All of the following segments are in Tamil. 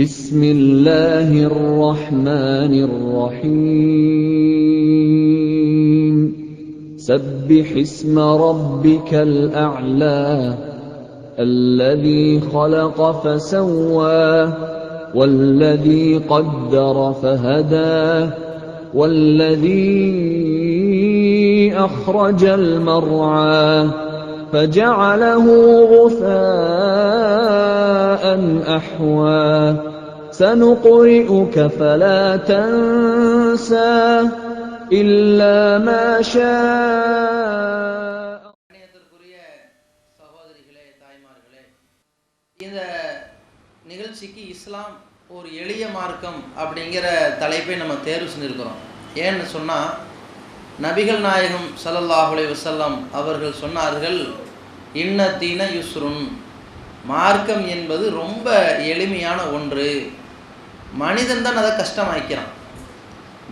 بسم الله الرحمن الرحيم سبح اسم ربك الأعلى الذي خلق فسوى والذي قدر فهدى والذي أخرج المرعى فجعله غثاء أحوى سنقرئك فلا تنسى إلا ما شاء. சகோதரிகளே, தாய்மார்களே, இந்த நிகழ்ச்சிக்கு இஸ்லாம் ஒரு எளிய மார்க்கம் அப்படிங்கிற தலைப்பை நம்ம தேர்வு செஞ்சிருக்கிறோம். ஏன்னு சொன்னால், நபிகள் நாயகம் ஸல்லல்லாஹு அலைஹி வஸல்லம் அவர்கள் சொன்னார்கள், இன்ன தீன யுஸ்ருன், மார்க்கம் என்பது ரொம்ப எளிமையான ஒன்று. மனிதன் தான் அதை கஷ்டமாக்கிறான்.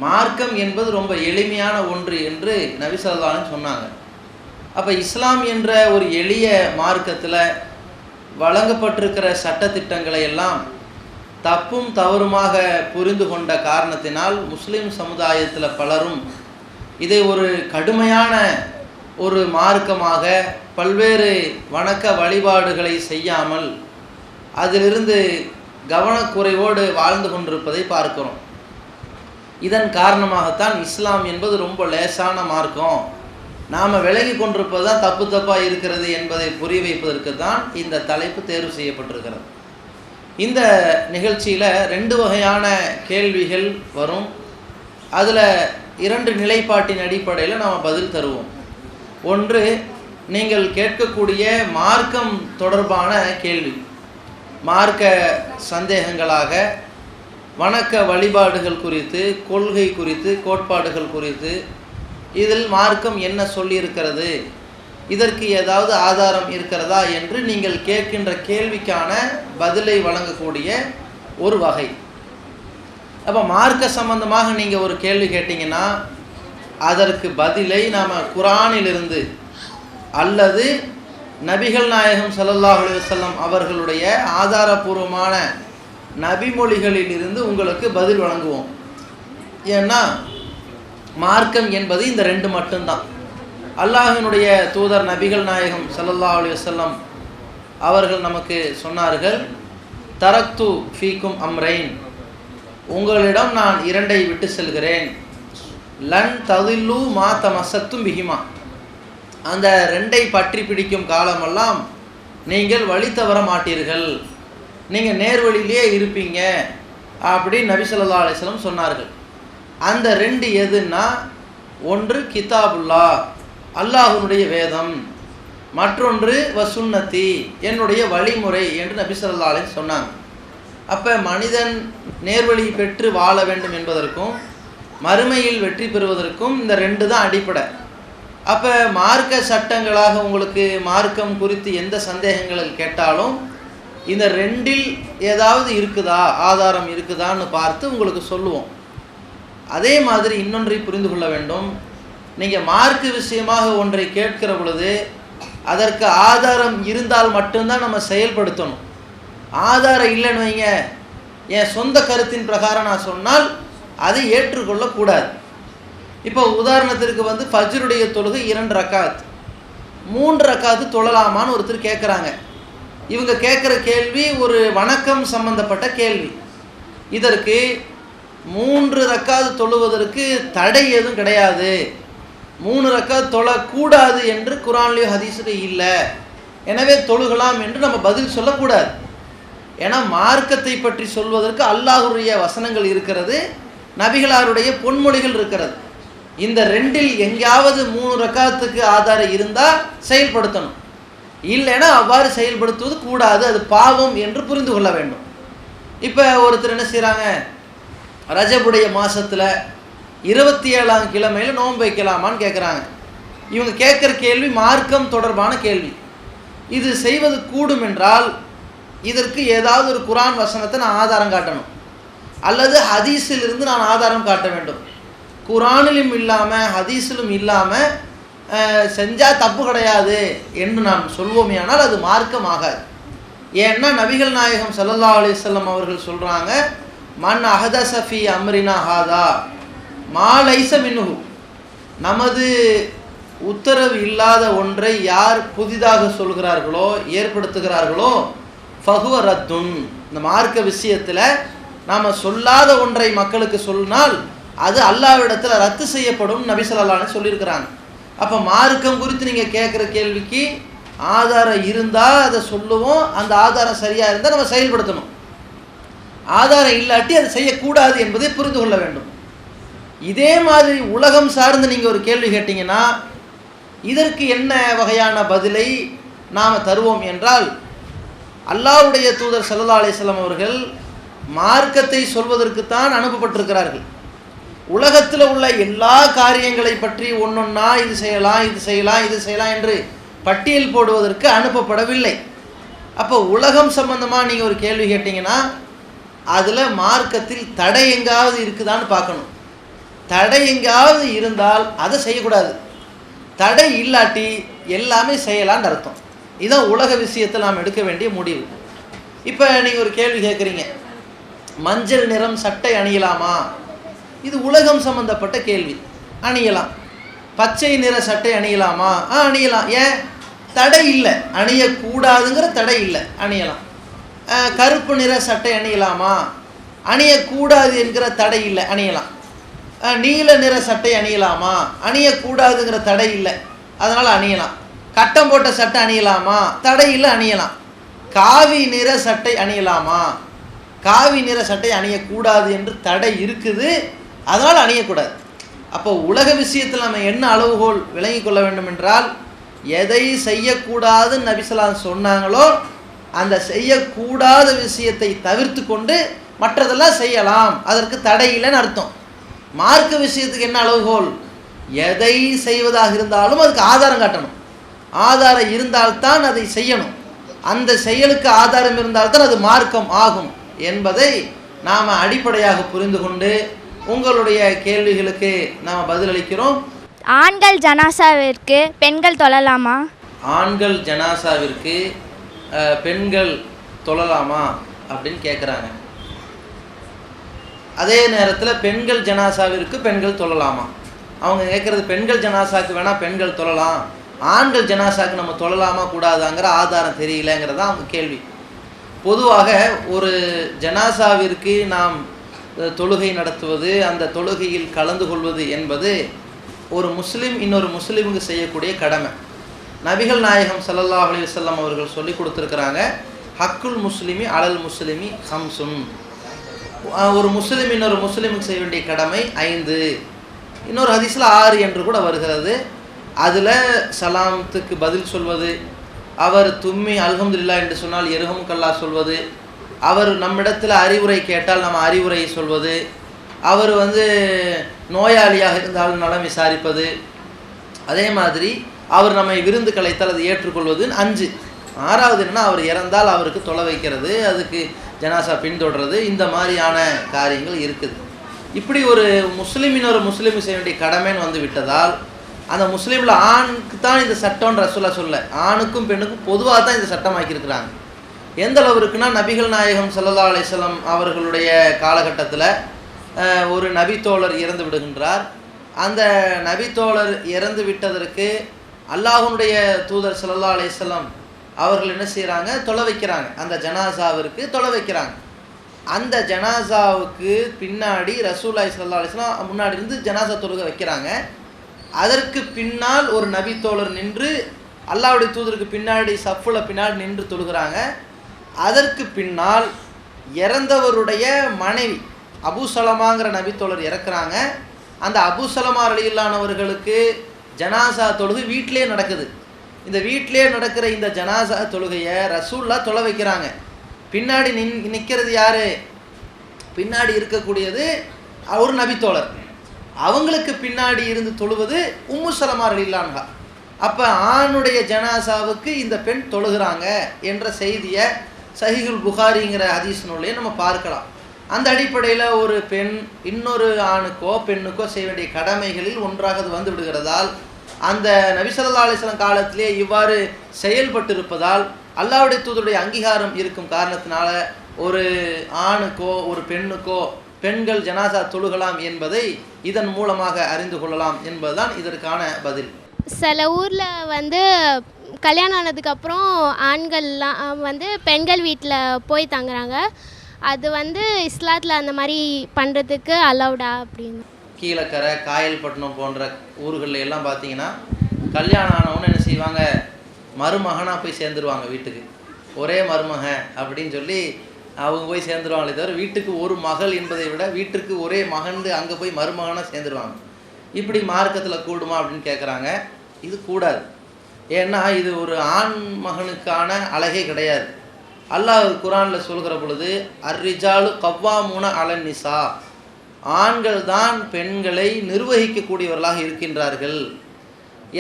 மார்க்கம் என்பது ரொம்ப எளிமையான ஒன்று என்று நபி ஸல்லல்லாஹு அலைஹி சொன்னாங்க. அப்போ இஸ்லாம் என்ற ஒரு எளிய மார்க்கத்தில் வழங்கப்பட்டிருக்கிற சட்டத்திட்டங்களை எல்லாம் தப்பும் தவறுமாக புரிந்து கொண்ட காரணத்தினால் முஸ்லீம் சமுதாயத்தில் பலரும் இதை ஒரு கடுமையான ஒரு மார்க்கமாக பல்வேறு வணக்க வழிபாடுகளை செய்யாமல் அதிலிருந்து கவனக்குறைவோடு வாழ்ந்து கொண்டிருப்பதை பார்க்கிறோம். இதன் காரணமாகத்தான் இஸ்லாம் என்பது ரொம்ப லேசான மார்க்கம், நாம் விலகி கொண்டிருப்பது தான் தப்பு தப்பாக இருக்கிறது என்பதை புரிய வைப்பதற்கு தான் இந்த தலைப்பு தேர்வு செய்யப்பட்டிருக்கிறது. இந்த நிகழ்ச்சியில் 2 வகையான கேள்விகள் வரும். அதில் 2 நிலைப்பாட்டின் அடிப்படையில் நாம் பதில் தருவோம். ஒன்று, நீங்கள் கேட்கக்கூடிய மார்க்கம் தொடர்பான கேள்வி, மார்க்க சந்தேகங்களாக வணக்க வழிபாடுகள் குறித்து, கொள்கை குறித்து, கோட்பாடுகள் குறித்து, இதில் மார்க்கம் என்ன சொல்லியிருக்கிறது, இதற்கு ஏதாவது ஆதாரம் இருக்கிறதா என்று நீங்கள் கேட்கின்ற கேள்விக்கான பதிலை வழங்கக்கூடிய ஒரு வகை. அப்போ மார்க்க சம்பந்தமாக நீங்கள் ஒரு கேள்வி கேட்டிங்கன்னா அதற்கு பதிலை நாம் குர்ஆனிலிருந்து அல்லது நபிகள் நாயகம் ஸல்லல்லாஹு அலைஹி வஸல்லம் அவர்களுடைய ஆதாரபூர்வமான நபிமொழிகளிலிருந்து உங்களுக்கு பதில் வழங்குவோம். ஏன்னா மார்க்கம் என்பது இந்த 2 மட்டும்தான். அல்லாஹ்வினுடைய தூதர் நபிகள் நாயகம் ஸல்லல்லாஹு அலைஹி வஸல்லம் அவர்கள் நமக்கு சொன்னார்கள், தரக்து ஃபீக்கும் அம்ரைன், உங்களிடம் நான் 2ஐ விட்டு செல்கிறேன், லன் ததில்லு மா தமசத்தும் பிஹிமா, அந்த 2ஐ பற்றி பிடிக்கும் காலமெல்லாம் நீங்கள் வழி தவற மாட்டீர்கள், நீங்கள் நேர்வழியிலே இருப்பீங்க அப்படி நபி ஸல்லல்லாஹு அலைஹி வஸல்லம் சொன்னார்கள். அந்த 2 எதுன்னா, ஒன்று கிதாபுல்லா, அல்லாஹ்வுடைய வேதம், மற்றொன்று வசுன்னதி, என்னுடைய வழிமுறை என்று நபி ஸல்லல்லாஹு அலைஹி வஸல்லம் சொன்னாங்க. அப்போ மனிதன் நேர்வழி பெற்று வாழ வேண்டும் என்பதற்கும் மறுமையில் வெற்றி பெறுவதற்கும் இந்த 2 தான் அடிப்படை. அப்போ மார்க்க சட்டங்களாக உங்களுக்கு மார்க்கம் குறித்து எந்த சந்தேகங்கள் கேட்டாலும் இந்த 2இல் ஏதாவது இருக்குதா, ஆதாரம் இருக்குதான்னு பார்த்து உங்களுக்கு சொல்லுவோம். அதே மாதிரி இன்னொன்றை புரிந்து கொள்ள வேண்டும், நீங்கள் மார்க்க விஷயமாக ஒன்றை கேட்கிற பொழுது அதற்கு ஆதாரம் இருந்தால் மட்டும்தான் நம்ம செயல்படுத்தணும். ஆதாரம் இல்லைன்னு வைங்க, என் சொந்த கருத்தின் பிரகாரம் நான் சொன்னால் அதை ஏற்றுக்கொள்ளக்கூடாது. இப்போ உதாரணத்திற்கு ஃபஜ்ருடைய தொழுகை 2 ரக்காத், 3 ரக்காத்து தொழலாமான்னு ஒருத்தர் கேட்குறாங்க. இவங்க கேட்குற கேள்வி ஒரு வணக்கம் சம்பந்தப்பட்ட கேள்வி. இதற்கு 3 ரக்காத்து தொழுவதற்கு தடை எதுவும் கிடையாது, 3 ரக்காத் தொழக்கூடாது என்று குர்ஆன்லேயோ ஹதீஸிலோ இல்லை, எனவே தொழுகலாம் என்று நம்ம பதில் சொல்லக்கூடாது. ஏன்னா மார்க்கத்தை பற்றி சொல்வதற்கு அல்லாஹ்வுடைய வசனங்கள் இருக்கிறது, நபிகளாருடைய பொன்மொழிகள் இருக்கிறது. இந்த 2இல் எங்கேயாவது 3 ரக்காத்துக்கு ஆதாரம் இருந்தால் செயல்படுத்தணும், இல்லைன்னா அவ்வாறு செயல்படுத்துவது கூடாது, அது பாவம் என்று புரிந்து கொள்ள வேண்டும். இப்போ ஒருத்தர் என்ன செய்கிறாங்க, ரஜபுடைய மாதத்தில் 27ஆம் கிழமையில் நோன்பு வைக்கலாமான்னு கேட்குறாங்க. இவங்க கேட்குற கேள்வி மார்க்கம் தொடர்பான கேள்வி. இது செய்வது கூடும் என்றால் இதற்கு ஏதாவது ஒரு குர்ஆன் வசனத்தை நான் ஆதாரம் காட்டணும், அல்லது ஹதீஸிலிருந்து நான் ஆதாரம் காட்ட வேண்டும். குர்ஆனிலும் இல்லாமல் ஹதீஸிலும் இல்லாமல் செஞ்சால் தப்பு கிடையாது என்று நாம் சொல்வோமே, ஆனால் அது மார்க்கம் ஆகாது. ஏன்னா நபிகள் நாயகம் ஸல்லல்லாஹு அலைஹி வஸல்லம் அவர்கள் சொல்கிறாங்க, மன் அஹதஸ ஃபீ அம்ரினா ஹாதா மா லைஸ மின்ஹு, நமது உத்தரவு இல்லாத ஒன்றை யார் புதிதாக சொல்கிறார்களோ ஏற்படுத்துகிறார்களோ ஃபஹுவ ரத்துன், இந்த மார்க்க விஷயத்தில் நாம் சொல்லாத ஒன்றை மக்களுக்கு சொன்னால் அது அல்லாஹ்விடத்தில் ரத்து செய்யப்படும் நபி ஸல்லல்லாஹு அலைஹி சொல்லியிருக்கிறாங்க. அப்போ மார்க்கம் குறித்து நீங்கள் கேட்குற கேள்விக்கு ஆதாரம் இருந்தால் அதை சொல்லுவோம், அந்த ஆதாரம் சரியாக இருந்தால் நம்ம செயல்படுத்தணும். ஆதாரம் இல்லாட்டி அதை செய்யக்கூடாது என்பதை புரிந்து கொள்ள வேண்டும். இதே மாதிரி உலகம் சார்ந்து நீங்கள் ஒரு கேள்வி கேட்டிங்கன்னா இதற்கு என்ன வகையான பதிலை நாம் தருவோம் என்றால், அல்லாஹ்வுடைய தூதர் ஸல்லல்லாஹு அலைஹி வஸல்லம் அவர்கள் மார்க்கத்தை சொல்வதற்குத்தான் அனுப்பப்பட்டிருக்கிறார்கள். உலகத்தில் உள்ள எல்லா காரியங்களை பற்றி ஒன்றொன்னா இது செய்யலாம் இது செய்யலாம் இது செய்யலாம் என்று பட்டியல் போடுவதற்கு அனுப்பப்படவில்லை. அப்போ உலகம் சம்பந்தமாக நீங்கள் ஒரு கேள்வி கேட்டிங்கன்னா அதில் மார்க்கத்தில் தடை எங்காவது இருக்குதான்னு பார்க்கணும். தடை எங்காவது இருந்தால் அதை செய்யக்கூடாது, தடை இல்லாட்டி எல்லாமே செய்யலான்னு அர்த்தம். இதுதான் உலக விஷயத்தில் நாம் எடுக்க வேண்டிய முடிவு. இப்போ நீங்கள் ஒரு கேள்வி கேட்குறீங்க, மஞ்சள் நிறம் சட்டை அணியலாமா? இது உலகம் சம்பந்தப்பட்ட கேள்வி. அணியலாம். பச்சை நிற சட்டை அணியலாமா? அணியலாம். ஏன்? தடை இல்லை, அணியக்கூடாதுங்கிற தடை இல்லை, அணியலாம். கருப்பு நிற சட்டை அணியலாமா? அணியக்கூடாது என்கிற தடை இல்லை, அணியலாம். நீல நிற சட்டை அணியலாமா? அணியக்கூடாதுங்கிற தடை இல்லை, அதனால் அணியலாம். கட்டம் போட்ட சட்டை அணியலாமா? தடை இல்லை, அணியலாம். காவி நிற சட்டை அணியலாமா? காவி நிற சட்டை அணியக்கூடாது என்று தடை இருக்குது, அதனால் அணியக்கூடாது. அப்போ உலக விஷயத்தில் நம்ம என்ன அளவுகோல் விளங்கி கொள்ள வேண்டும் என்றால், எதை செய்யக்கூடாதுன்னு நபி ஸல்லல்லாஹு அலைஹி வஸல்லம் சொன்னாங்களோ அந்த செய்யக்கூடாத விஷயத்தை தவிர்த்து கொண்டு மற்றதெல்லாம் செய்யலாம், அதற்கு தடை இல்லைன்னு அர்த்தம். மார்க்க விஷயத்துக்கு என்ன அளவுகோல்? எதை செய்வதாக இருந்தாலும் அதுக்கு ஆதாரம் காட்டணும். ஆதாரம் இருந்தால்தான் அதை செய்யணும். அந்த செயலுக்கு ஆதாரம் இருந்தால்தான் அது மார்க்கம் ஆகும் என்பதை நாம் அடிப்படையாக புரிந்து கொண்டு உங்களுடைய கேள்விகளுக்கு நாம் பதிலளிக்கிறோம். ஆண்கள் ஜனாசாவிற்கு பெண்கள் தொழலாமா? ஆண்கள் ஜனாசாவிற்கு பெண்கள் தொழலாமா அப்படின்னு கேட்குறாங்க. அதே நேரத்தில் பெண்கள் ஜனாசாவிற்கு பெண்கள் தொழலாமா? அவங்க கேட்குறது பெண்கள் ஜனாசாவுக்கு வேணால் பெண்கள் தொழலாம், ஆண்கள் ஜனாசாவுக்கு நம்ம தொழலாமா கூடாதாங்கிற ஆதாரம் தெரியலங்கிறதா அவங்க கேள்வி. பொதுவாக ஒரு ஜனாசாவிற்கு நாம் தொழுகை நடத்துவது, அந்த தொழுகையில் கலந்து கொள்வது என்பது ஒரு முஸ்லீம் இன்னொரு முஸ்லீமுக்கு செய்யக்கூடிய கடமை. நபிகள் நாயகம் ஸல்லல்லாஹு அலைஹி வஸல்லம் அவர்கள் சொல்லி கொடுத்துருக்குறாங்க, ஹக்குல் முஸ்லிமி அலல் முஸ்லிமி ஹம்சுன். ஒரு முஸ்லீம் இன்னொரு முஸ்லீமுக்கு செய்ய வேண்டிய கடமை 5, இன்னொரு ஹதீஸில் 6 என்று கூட வருகிறது. அதில் சலாமத்துக்கு பதில் சொல்வது, அவர் தும்மி அல்ஹம்துலில்லாஹ் என்று சொன்னால் யர்ஹமுக்கல்லாஹ் சொல்வது, அவர் நம்மிடத்தில் அறிவுரை கேட்டால் நம்ம அறிவுரை சொல்வது, அவர் நோயாளியாக இருந்தால் நலம் விசாரிப்பது, அதே மாதிரி அவர் நம்மை விருந்து கலைத்தால் அதை ஏற்றுக்கொள்வதுன்னு 5. 6வது என்னன்னா அவர் இறந்தால் அவருக்கு தொலை வைக்கிறது, அதுக்கு ஜனாசா பின்தொடர்றது, இந்த மாதிரியான காரியங்கள் இருக்குது. இப்படி ஒரு முஸ்லீமின் ஒரு முஸ்லீமுக்கு செய்ய வேண்டிய கடமைன்னு விட்டதால் அந்த முஸ்லீமில் ஆணுக்கு தான் இந்த சட்டம்ன்ற ரசூலுல்லாஹ் சொல்ல, ஆணுக்கும் பெண்ணுக்கும் பொதுவாக தான் இந்த சட்டம் ஆக்கியிருக்கிறாங்க. எந்த அளவு இருக்குன்னா, நபிகள் நாயகம் ஸல்லல்லாஹு அலைஹி வஸல்லம் அவர்களுடைய காலகட்டத்தில் ஒரு நபித்தோழர் இறந்து விடுகின்றார். அந்த நபித்தோழர் இறந்து விட்டதற்கு அல்லாஹ்வுடைய தூதர் ஸல்லல்லாஹு அலைஹி வஸல்லம் அவர்கள் என்ன செய்கிறாங்க? தொலை வைக்கிறாங்க. அந்த ஜனாசாவிற்கு தொலை வைக்கிறாங்க. அந்த ஜனாசாவுக்கு பின்னாடி ரசூலுல்லாஹி ஸல்லல்லாஹு அலைஹி வஸல்லம் முன்னாடி இருந்து ஜனாசா தொழுகை வைக்கிறாங்க. அதற்கு பின்னால் ஒரு நபித்தோழர் நின்று அல்லாஹ்வுடைய தூதருக்கு பின்னாடி சஃப்புல பின்னாடி நின்று தொழுகிறாங்க. அதற்கு பின்னால் இறந்தவருடைய மனைவி அபூ சலமாங்கிற நபித்தோழர் இறக்குறாங்க. அந்த அபூ சலமா ரலியல்லாஹு ஜனாசா தொழுகை வீட்டிலே நடக்குது. இந்த வீட்டிலே நடக்கிற இந்த ஜனாசா தொழுகையை ரசூலுல்லாஹ் தொலை வைக்கிறாங்க. பின்னாடி நிற்கிறது யார்? பின்னாடி இருக்கக்கூடியது ஒரு நபித்தோழர். அவங்களுக்கு பின்னாடி இருந்து தொழுவது உம்மு சலமா ரலியல்லாஹு. அப்போ ஆணுடைய ஜனாசாவுக்கு இந்த பெண் தொழுகிறாங்க என்ற செய்தியை சஹீஹுல் புகாரிங்கிற ஹதீஸ் நூல்லையே நம்ம பார்க்கலாம். அந்த அடிப்படையில் ஒரு பெண் இன்னொரு ஆணுக்கோ பெண்ணுக்கோ செய்ய வேண்டிய கடமைகளில் ஒன்றாக அது வந்து விடுகிறதால், அந்த நபி ஸல்லல்லாஹு அலைஹி வஸல்லம் காலத்திலே இவ்வாறு செயல்பட்டிருப்பதால் அல்லாஹ்வுடைய தூதருடைய அங்கீகாரம் இருக்கும் காரணத்தினால ஒரு ஆணுக்கோ ஒரு பெண்ணுக்கோ பெண்கள் ஜனாசா தொழுகலாம் என்பதை இதன் மூலமாக அறிந்து கொள்ளலாம் என்பதுதான் இதற்கான பதில். சில ஊரில் கல்யாணம் ஆனதுக்கப்புறம் ஆண்கள்லாம் பெண்கள் வீட்டில் போய் தங்குறாங்க. அது இஸ்லாத்தில் அந்த மாதிரி பண்ணுறதுக்கு அலௌடா அப்படின்னு. கீழக்கரை, காயல்பட்டினம் போன்ற ஊர்களில் எல்லாம் பார்த்தீங்கன்னா கல்யாணம் ஆனவொன்னு என்ன செய்வாங்க, மருமகனாக போய் சேர்ந்துருவாங்க வீட்டுக்கு. ஒரே மருமகன் அப்படின்னு சொல்லி அவங்க போய் சேர்ந்துருவாங்களே தவிர வீட்டுக்கு ஒரு மகள் என்பதை விட வீட்டுக்கு ஒரே மகன் அங்கே போய் மருமகனாக சேர்ந்துருவாங்க. இப்படி மார்க்கத்தில் கூடுமா அப்படின்னு கேட்குறாங்க. இது கூடாது. ஏன்னா இது ஒரு ஆண் மகனுக்கான அழகே கிடையாது. அல்லாஹ் குர்ஆனில் சொல்கிற பொழுது அர்ரிஜாலு கவ்வாமூன அலன் நிசா, ஆண்கள் தான் பெண்களை நிர்வகிக்கக்கூடியவர்களாக இருக்கின்றார்கள்.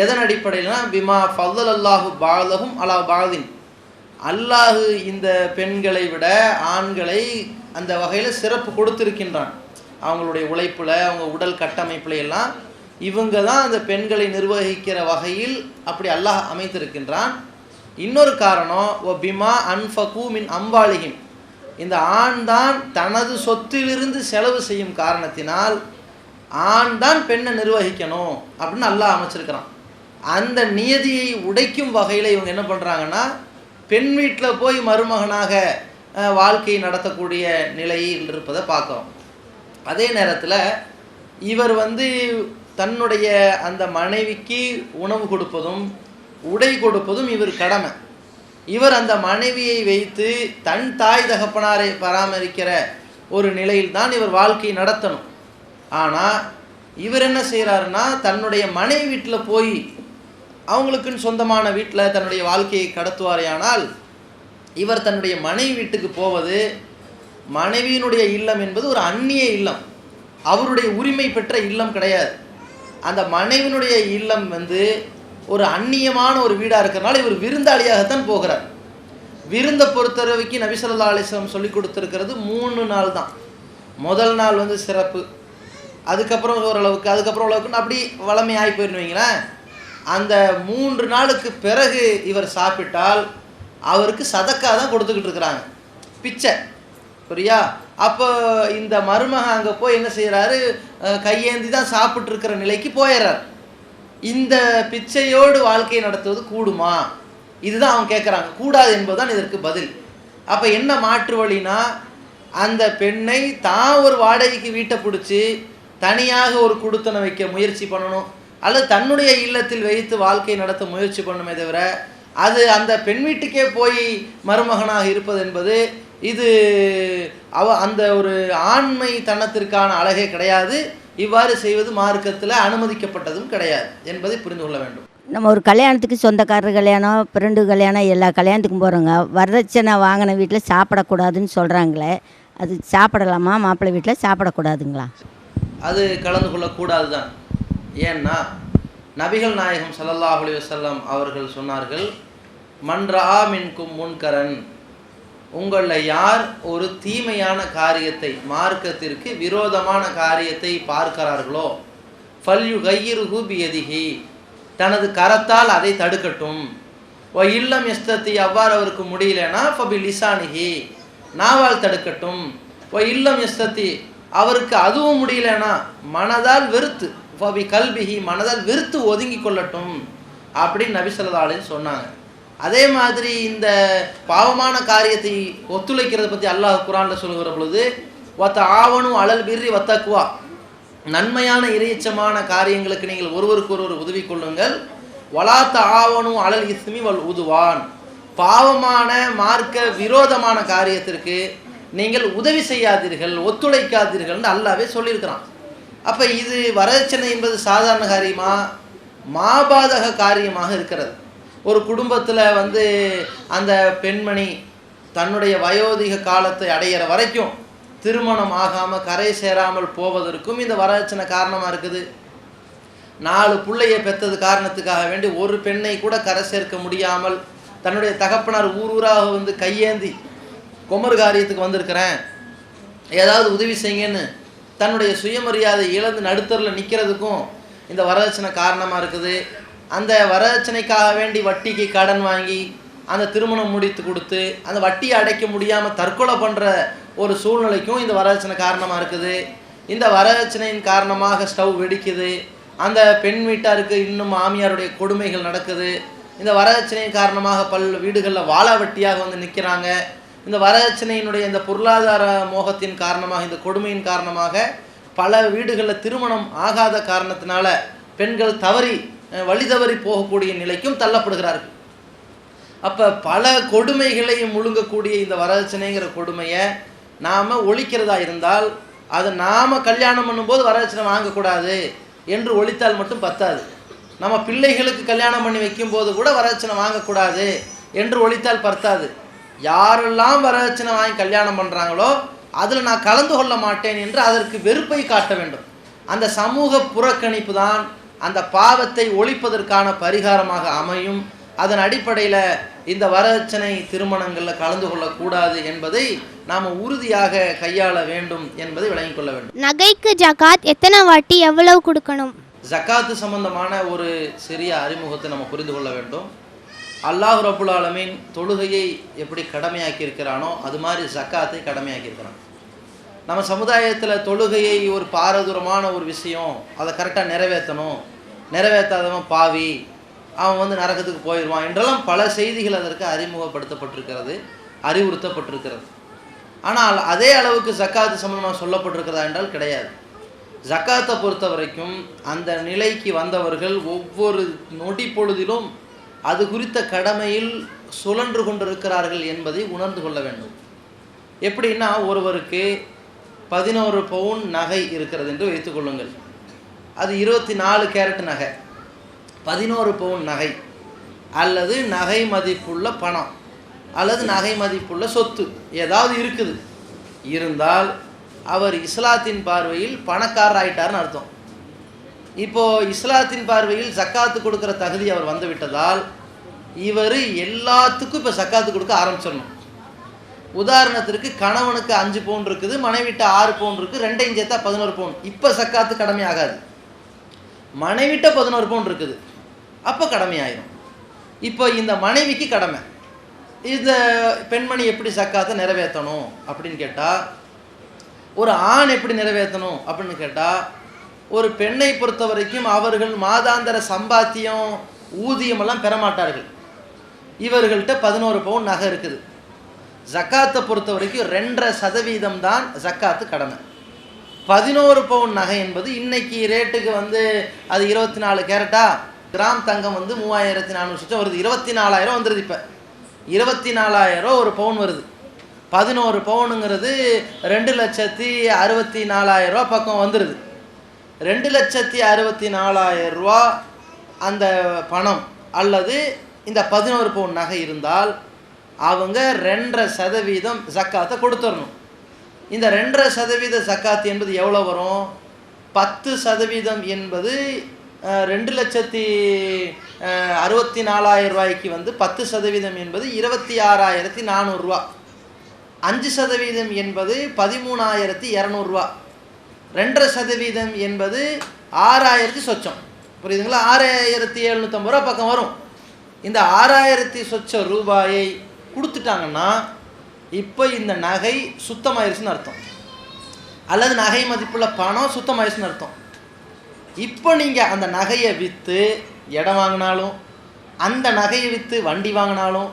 எதன் அடிப்படையில்னா பிமா ஃபضل அல்லாஹு பாலஹும் அலா பாலின், அல்லாஹு இந்த பெண்களை விட ஆண்களை அந்த வகையில் சிறப்பு கொடுத்திருக்கின்றான். அவங்களுடைய உழைப்பில், அவங்க உடல் கட்டமைப்பில் எல்லாம் இவங்க தான் அந்த பெண்களை நிர்வகிக்கிற வகையில் அப்படி அல்லாஹ் அமைத்திருக்கின்றான். இன்னொரு காரணம் ஓ பிமா அன்ஃபகு மின் அம்பாலிஹிம், இந்த ஆண் தான் தனது சொத்திலிருந்து செலவு செய்யும் காரணத்தினால் ஆண் தான் பெண்ணை நிர்வகிக்கணும் அப்படின்னு அல்லாஹ் அமைச்சிருக்கிறான். அந்த நியதியை உடைக்கும் வகையில் இவங்க என்ன பண்ணுறாங்கன்னா பெண் வீட்டில் போய் மருமகனாக வாழ்க்கை நடத்தக்கூடிய நிலையில் இருப்பதை பார்க்குறோம். அதே நேரத்தில் இவர் தன்னுடைய அந்த மனைவிக்கு உணவு கொடுப்பதும் உடை கொடுப்பதும் இவர் கடமை. இவர் அந்த மனைவியை வைத்து தன் தாய் தகப்பனாரை பராமரிக்கிற ஒரு நிலையில் தான் இவர் வாழ்க்கை நடத்தணும். ஆனால் இவர் என்ன செய்கிறாருன்னா தன்னுடைய மனைவி வீட்டில் போய் அவங்களுக்குன்னு சொந்தமான வீட்டில் தன்னுடைய வாழ்க்கையை கடத்துவாரேயானால் இவர் தன்னுடைய மனைவி வீட்டுக்கு போவது, மனைவியினுடைய இல்லம் என்பது ஒரு அந்நிய இல்லம், அவருடைய உரிமை பெற்ற இல்லம் கிடையாது. அந்த மனைவியினுடைய இல்லம் ஒரு அந்நியமான ஒரு வீடாக இருக்கிறனால இவர் விருந்தாளியாகத்தான் போகிறார். விருந்தை பொறுத்தளவுக்கு நபி ஸல்லல்லாஹு அலைஹி வஸல்லம் சொல்லி கொடுத்துருக்கிறது 3 நாள் தான். முதல் நாள் சிறப்பு, அதுக்கப்புறம் ஓரளவுக்கு, அதுக்கப்புறம் ஓரளவுக்குன்னு அப்படி வளமையாகி போயிருந்தீங்களேன். அந்த 3 நாளுக்கு பிறகு இவர் சாப்பிட்டால் அவருக்கு சதக்கா தான் கொடுத்துக்கிட்டு இருக்கிறாங்க, பிச்சை. புரியா? அப்போ இந்த மருமகன் அங்கே போய் என்ன செய்கிறாரு, கையேந்தி தான் சாப்பிட்டு இருக்கிற நிலைக்கு போயிடுறார். இந்த பிச்சையோடு வாழ்க்கையை நடத்துவது கூடுமா? இதுதான் அவங்க கேட்குறாங்க. கூடாது என்பதுதான் இதற்கு பதில். அப்போ என்ன மாற்று வழினா, அந்த பெண்ணை தான் ஒரு வாடகைக்கு வீட்டை பிடிச்சி தனியாக ஒரு குடுத்தனை வைக்க முயற்சி பண்ணணும், அல்லது தன்னுடைய இல்லத்தில் வைத்து வாழ்க்கை நடத்த முயற்சி பண்ணணுமே தவிர அது அந்த பெண் வீட்டுக்கே போய் மருமகனாக இருப்பது என்பது இது அந்த ஒரு ஆண்மை தனத்திற்கான அழகே கிடையாது. இவ்வாறு செய்வது மார்க்கத்தில் அனுமதிக்கப்பட்டதும் கிடையாது என்பதை புரிந்து கொள்ள வேண்டும். நம்ம ஒரு கல்யாணத்துக்கு சொந்தக்காரர் கல்யாணம், ஃப்ரெண்டு கல்யாணம், எல்லா கல்யாணத்துக்கும் போகிறோங்க. வரதட்சணை வாங்கின வீட்டில் சாப்பிடக்கூடாதுன்னு சொல்கிறாங்களே, அது சாப்பிடலாமா? மாப்பிள்ளை வீட்டில் சாப்பிடக்கூடாதுங்களா? அது கலந்து கொள்ளக்கூடாது தான். ஏன்னா நபிகள் நாயகம் ஸல்லல்லாஹு அலைஹி வஸல்லம் அவர்கள் சொன்னார்கள், மன்ரா மின்கும் முன்கரன், உங்களில் யார் ஒரு தீமையான காரியத்தை, மார்க்கத்திற்கு விரோதமான காரியத்தை பார்க்கிறார்களோ, ஃபல்யுகையிருஹு பியதிஹி, தனது கரத்தால் அதை தடுக்கட்டும். ஓ இல்லம் எஸ்தத்தி, அவ்வாறு அவருக்கு முடியலனா ஃபபி லிசானிஹி, நாவால் தடுக்கட்டும். ஓ இல்லம் எஸ்தத்தி, அவருக்கு அதுவும் முடியலனா மனதால் வெறுத்து, ஃபபி கல்பிஹி, மனதால் வெறுத்து ஒதுங்கி கொள்ளட்டும் அப்படின்னு நபி ஸல்லல்லாஹு அலைஹி வஸல்லம் சொன்னாங்க. அதே மாதிரி இந்த பாவமான காரியத்தை ஒத்துழைக்கிறத பற்றி அல்லாஹ் குர்ஆனில் சொல்கிற பொழுது வதஆவனு அலல் பிர்ரி வத்தக்வா, நன்மையான இறையச்சமான காரியங்களுக்கு நீங்கள் ஒருவருக்கு ஒருவர் உதவி கொள்ளுங்கள். வலா தஆவனு அலல் இஸ்மி வல் உதுவான், பாவமான மார்க்க விரோதமான காரியத்திற்கு நீங்கள் உதவி செய்யாதீர்கள், ஒத்துழைக்காதீர்கள்னு அல்லாஹ்வே சொல்லியிருக்கிறான். அப்போ இது வரதட்சணை என்பது சாதாரண காரியமா, மாபாதக காரியமாக இருக்கிறது. ஒரு குடும்பத்தில் அந்த பெண்மணி தன்னுடைய வயோதிக காலத்தை அடையிற வரைக்கும் திருமணம் ஆகாமல் கரை சேராமல் போவதற்கும் இந்த வரதட்சணை காரணமாக இருக்குது. 4 பிள்ளையை பெற்றது காரணத்துக்காக வேண்டி ஒரு பெண்ணை கூட கரை சேர்க்க முடியாமல் தன்னுடைய தகப்பனார் ஊர் ஊராக கையேந்தி குமர் காரியத்துக்கு வந்திருக்கிறேன், ஏதாவது உதவி செய்யுங்கன்னு தன்னுடைய சுயமரியாதை இழந்து நடுத்தரில் நிற்கிறதுக்கும் இந்த வரதட்சணை காரணமாக இருக்குது. அந்த வரதட்சணைக்காக வேண்டி வட்டிக்கு கடன் வாங்கி அந்த திருமணம் முடித்து கொடுத்து அந்த வட்டியை அடைக்க முடியாமல் தற்கொலை பண்ணுற ஒரு சூழ்நிலைக்கும் இந்த வரதட்சணை காரணமாக இருக்குது. இந்த வரதட்சணையின் காரணமாக ஸ்டவ் வெடிக்குது, அந்த பெண் வீட்டாருக்கு இன்னும் மாமியாருடைய கொடுமைகள் நடக்குது. இந்த வரதட்சணையின் காரணமாக பல் வீடுகளில் வாழா வட்டியாக வந்து நிற்கிறாங்க. இந்த வரதட்சணையினுடைய இந்த பொருளாதார மோகத்தின் காரணமாக, இந்த கொடுமையின் காரணமாக பல வீடுகளில் திருமணம் ஆகாத காரணத்தினால பெண்கள் வழி தவறி போகக்கூடிய நிலைக்கும் தள்ளப்படுகிறார்கள். அப்போ பல கொடுமைகளை முழுங்கக்கூடிய இந்த வரதட்சணைங்கிற கொடுமையை நாம் ஒழிக்கிறதா இருந்தால், அதை நாம் கல்யாணம் பண்ணும்போது வரதட்சணை வாங்கக்கூடாது என்று ஒழித்தால் மட்டும் பத்தாது. நம்ம பிள்ளைகளுக்கு கல்யாணம் பண்ணி வைக்கும்போது கூட வரதட்சணை வாங்கக்கூடாது என்று ஒழித்தால் பத்தாது. யாரெல்லாம் வரதட்சணை வாங்கி கல்யாணம் பண்ணுறாங்களோ அதில் நான் கலந்து கொள்ள மாட்டேன் என்று அதற்கு வெறுப்பை காட்ட வேண்டும். அந்த சமூக புறக்கணிப்பு தான் அந்த பாவத்தை ஒழிப்பதற்கான பரிகாரமாக அமையும். அதன் அடிப்படையில் இந்த வரதட்சணை திருமணங்களில் கலந்து கொள்ளக்கூடாது என்பதை நாம் உறுதியாக கையாள வேண்டும் என்பதை விளங்கிக் கொள்ள வேண்டும். நகைக்கு ஜகாத் எத்தனை வாட்டி எவ்வளவு கொடுக்கணும்? ஜகாத்து சம்பந்தமான ஒரு சிறிய அறிமுகத்தை நம்ம புரிந்து கொள்ள வேண்டும். அல்லாஹ் ரப்புல் ஆலமீன் தொழுகையை எப்படி கடமையாக்கி இருக்கிறானோ அது மாதிரி ஜக்காத்தை கடமையாக்கி இருக்கிறான். நம்ம சமுதாயத்தில் தொழுகையை ஒரு பாரதூரமான ஒரு விஷயம், அதை கரெக்டாக நிறைவேற்றணும், நிறைவேற்றாதவன் பாவி, அவன் வந்து நரகத்துக்கு போயிடுவான் என்றெல்லாம் பல செய்திகள் அதற்கு அறிமுகப்படுத்தப்பட்டிருக்கிறது, அறிவுறுத்தப்பட்டிருக்கிறது. ஆனால் அதே அளவுக்கு ஜக்காத்து சம்பந்தமாக சொல்லப்பட்டிருக்கிறதா என்றால் கிடையாது. ஜக்காத்தை பொறுத்த வரைக்கும் அந்த நிலைக்கு வந்தவர்கள் ஒவ்வொரு நொடி பொழுதிலும் அது குறித்த கடமையில் சுழன்று கொண்டிருக்கிறார்கள் என்பதை உணர்ந்து கொள்ள வேண்டும். எப்படின்னா, ஒருவருக்கு 11 பவுன் நகை இருக்கிறது என்று வைத்துக்கொள்ளுங்கள். அது 24 கேரட் நகை, 11 பவுன் நகை, அல்லது நகை மதிப்புள்ள பணம், அல்லது நகை மதிப்புள்ள சொத்து ஏதாவது இருக்குது இருந்தால் அவர் இஸ்லாத்தின் பார்வையில் பணக்காரர் ஆயிட்டார்னு அர்த்தம். இப்போது இஸ்லாத்தின் பார்வையில் ஜக்காத்து கொடுக்குற தகுதி அவர் வந்து விட்டதால் இவர் எல்லாத்துக்கும் இப்போ ஜக்காத்து கொடுக்க ஆரம்பிச்சிடணும். உதாரணத்திற்கு கணவனுக்கு 5 பவுன் இருக்குது, மனைவிட்ட 6 பவுன் இருக்குது, ரெண்டையும் சேர்த்தா 11 பவுன். இப்போ ஜக்காத்து கடமை ஆகாது. மனைவிட்ட 11 பவுன் இருக்குது, அப்போ கடமையாயிரும். இப்போ இந்த மனைவிக்கு கடமை, இந்த பெண்மணி எப்படி ஜக்காத்தை நிறைவேற்றணும் அப்படின்னு கேட்டால், ஒரு ஆண் எப்படி நிறைவேற்றணும் அப்படின்னு கேட்டால், ஒரு பெண்ணை பொறுத்த வரைக்கும் அவர்கள் மாதாந்திர சம்பாத்தியம் ஊதியமெல்லாம் பெறமாட்டார்கள். இவர்கள்ட்ட 11 பவுன் நகை இருக்குது. ஜக்காத்தை பொறுத்த வரைக்கும் 2.5% தான் ஜக்காத்து கடமை. 11 பவுன் நகை என்பது இன்னைக்கு ரேட்டுக்கு வந்து அது 24 கேரட்டா, கிராம் தங்கம் வந்து 3400 சுற்றம் வருது, 24,000 வந்துடுது. இப்போ 24,000 ஒரு பவுன் வருது. 11 பவுனுங்கிறது 2,64,000 ரூபா பக்கம் வந்துடுது. 2,64,000 ரூபா அந்த பணம் அல்லது இந்த 11 பவுன் நகை இருந்தால் அவங்க 2.5% ஜக்காத்தை கொடுத்துடணும். இந்த 2.5% ஜக்காத்து என்பது எவ்வளோ வரும்? 10% என்பது 2,64,000 ரூபாய்க்கு வந்து 10% என்பது 26,400 ரூபா. 5% என்பது 13,200 ரூபா. 2.5% என்பது 6,000 சொச்சம். புரியுதுங்களா? 6,750 ரூபா பக்கம் வரும். இந்த 6,000 சொச்ச ரூபாயை கொடுத்துட்டாங்கன்னா இப்போ இந்த நகை சுத்தமாயிருச்சுன்னு அர்த்தம், அல்லது நகை மதிப்புள்ள பணம் சுத்தமாயிருச்சுன்னு அர்த்தம். இப்போ நீங்கள் அந்த நகையை விற்று இடம் வாங்கினாலும், அந்த நகையை விற்று வண்டி வாங்கினாலும்,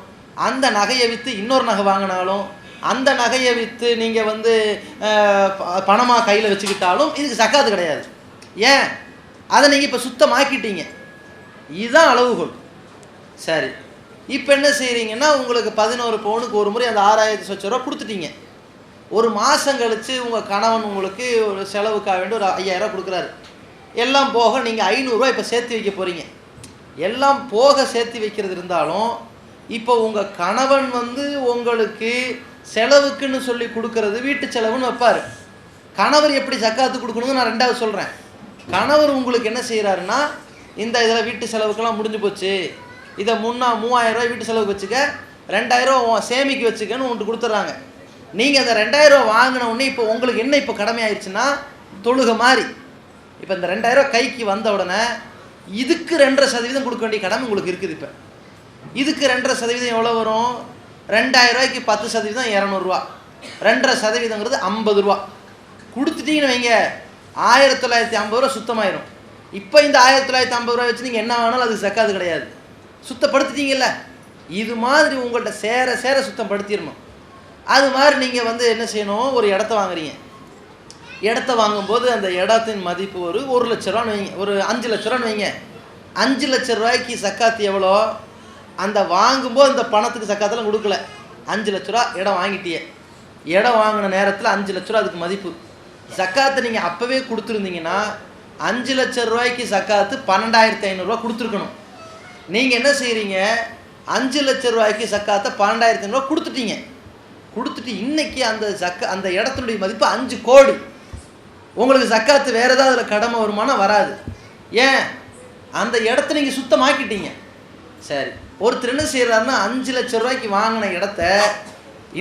அந்த நகையை விற்று இன்னொரு நகை வாங்கினாலும், அந்த நகையை விற்று நீங்கள் வந்து பணமாக கையில் வச்சுக்கிட்டாலும் இதுக்கு ஜக்காத்து கிடையாது. ஏன்? அதை நீங்கள் இப்போ சுத்தமாக்கிட்டீங்க. இதுதான் அளவுகோல். சரி, இப்போ என்ன செய்கிறீங்கன்னா, உங்களுக்கு 11 பவுனுக்கு ஒரு முறை அந்த 6,000 சொச்ச ரூபா கொடுத்துட்டீங்க. ஒரு மாதம் கழித்து உங்கள் கணவன் உங்களுக்கு ஒரு செலவுக்காக வேண்டி ஒரு 5,000 ரூபா கொடுக்குறாரு. எல்லாம் போக நீங்கள் 500 ரூபா இப்போ சேர்த்து வைக்க போகிறீங்க. எல்லாம் போக சேர்த்து வைக்கிறது இருந்தாலும் இப்போ உங்கள் கணவன் வந்து உங்களுக்கு செலவுக்குன்னு சொல்லி கொடுக்கறது வீட்டு செலவுன்னு வைப்பார். கணவர் எப்படி ஜக்காத்து கொடுக்கணும்னு நான் 2வது சொல்கிறேன். கணவர் உங்களுக்கு என்ன செய்கிறாருன்னா, இந்த இதில் வீட்டு செலவுக்கெல்லாம் முடிஞ்சு போச்சு, இதை 3,000 ரூபாய் வீட்டு செலவுக்கு வச்சுக்க, 2,000 ரூபா சேமிக்க வச்சுக்கன்னு உங்களுக்கு கொடுத்துட்றாங்க. நீங்கள் அந்த 2,000 ரூபா வாங்கின உடனே இப்போ உங்களுக்கு என்ன இப்போ கடமை ஆயிடுச்சுன்னா, தொழுகை மாதிரி. இப்போ இந்த 2,000 ரூபா கைக்கு வந்த உடனே இதுக்கு 2.5% கொடுக்க வேண்டிய கடமை உங்களுக்கு இருக்குது. இதுக்கு 2.5% எவ்வளோ வரும்? 2000 ரூபாய்க்கு 10% 200 ரூபா. 2.5%ங்கிறது 50 ரூபா. கொடுத்துட்டீங்கன்னு வைங்க, 1950 ரூபா சுத்தமாயிரும். இப்போ இந்த 1950 ரூபா வச்சு நீங்கள் என்ன வேணாலும் அதுக்கு சக்காத்து கிடையாது, சுத்தப்படுத்திட்டீங்கல்ல. இது மாதிரி உங்கள்கிட்ட சேர சேர சுத்தப்படுத்திடணும். அது மாதிரி நீங்கள் வந்து என்ன செய்யணும், ஒரு இடத்த வாங்குறீங்க. இடத்த வாங்கும்போது அந்த இடத்தின் மதிப்பு ஒரு 1 லட்ச ரூபான்னு வைங்க, ஒரு 5 லட்ச ரூபான்னு வைங்க. 5 லட்ச ரூபாய்க்கு சக்காத்து எவ்வளோ? அந்த வாங்கும்போது அந்த பணத்துக்கு சக்காத்தெல்லாம் கொடுக்கல, 5 லட்ச ரூபா இடம் வாங்கிட்டியே. இடம் வாங்கின நேரத்தில் 5 லட்ச ரூபா அதுக்கு மதிப்பு. சக்காத்தை நீங்கள் அப்போவே கொடுத்துருந்தீங்கன்னா 5 லட்ச ரூபாய்க்கு சக்காத்து 12,500 ரூபா கொடுத்துருக்கணும். நீங்கள் என்ன செய்கிறீங்க, 5 லட்ச ரூபாய்க்கு சக்காத்தை 12,500 ரூபா கொடுத்துட்டீங்க. கொடுத்துட்டு இன்னைக்கு அந்த இடத்தினுடைய மதிப்பு 5 கோடி. உங்களுக்கு சக்காத்து வேறு ஏதாவது அதில் கடமை வருமானம் வராது. ஏன்? அந்த இடத்த நீங்கள் சுத்தமாக்கிட்டீங்க. சரி, ஒருத்தர் என்ன செய்கிறாருன்னா 5 லட்ச ரூபாய்க்கு வாங்கின இடத்த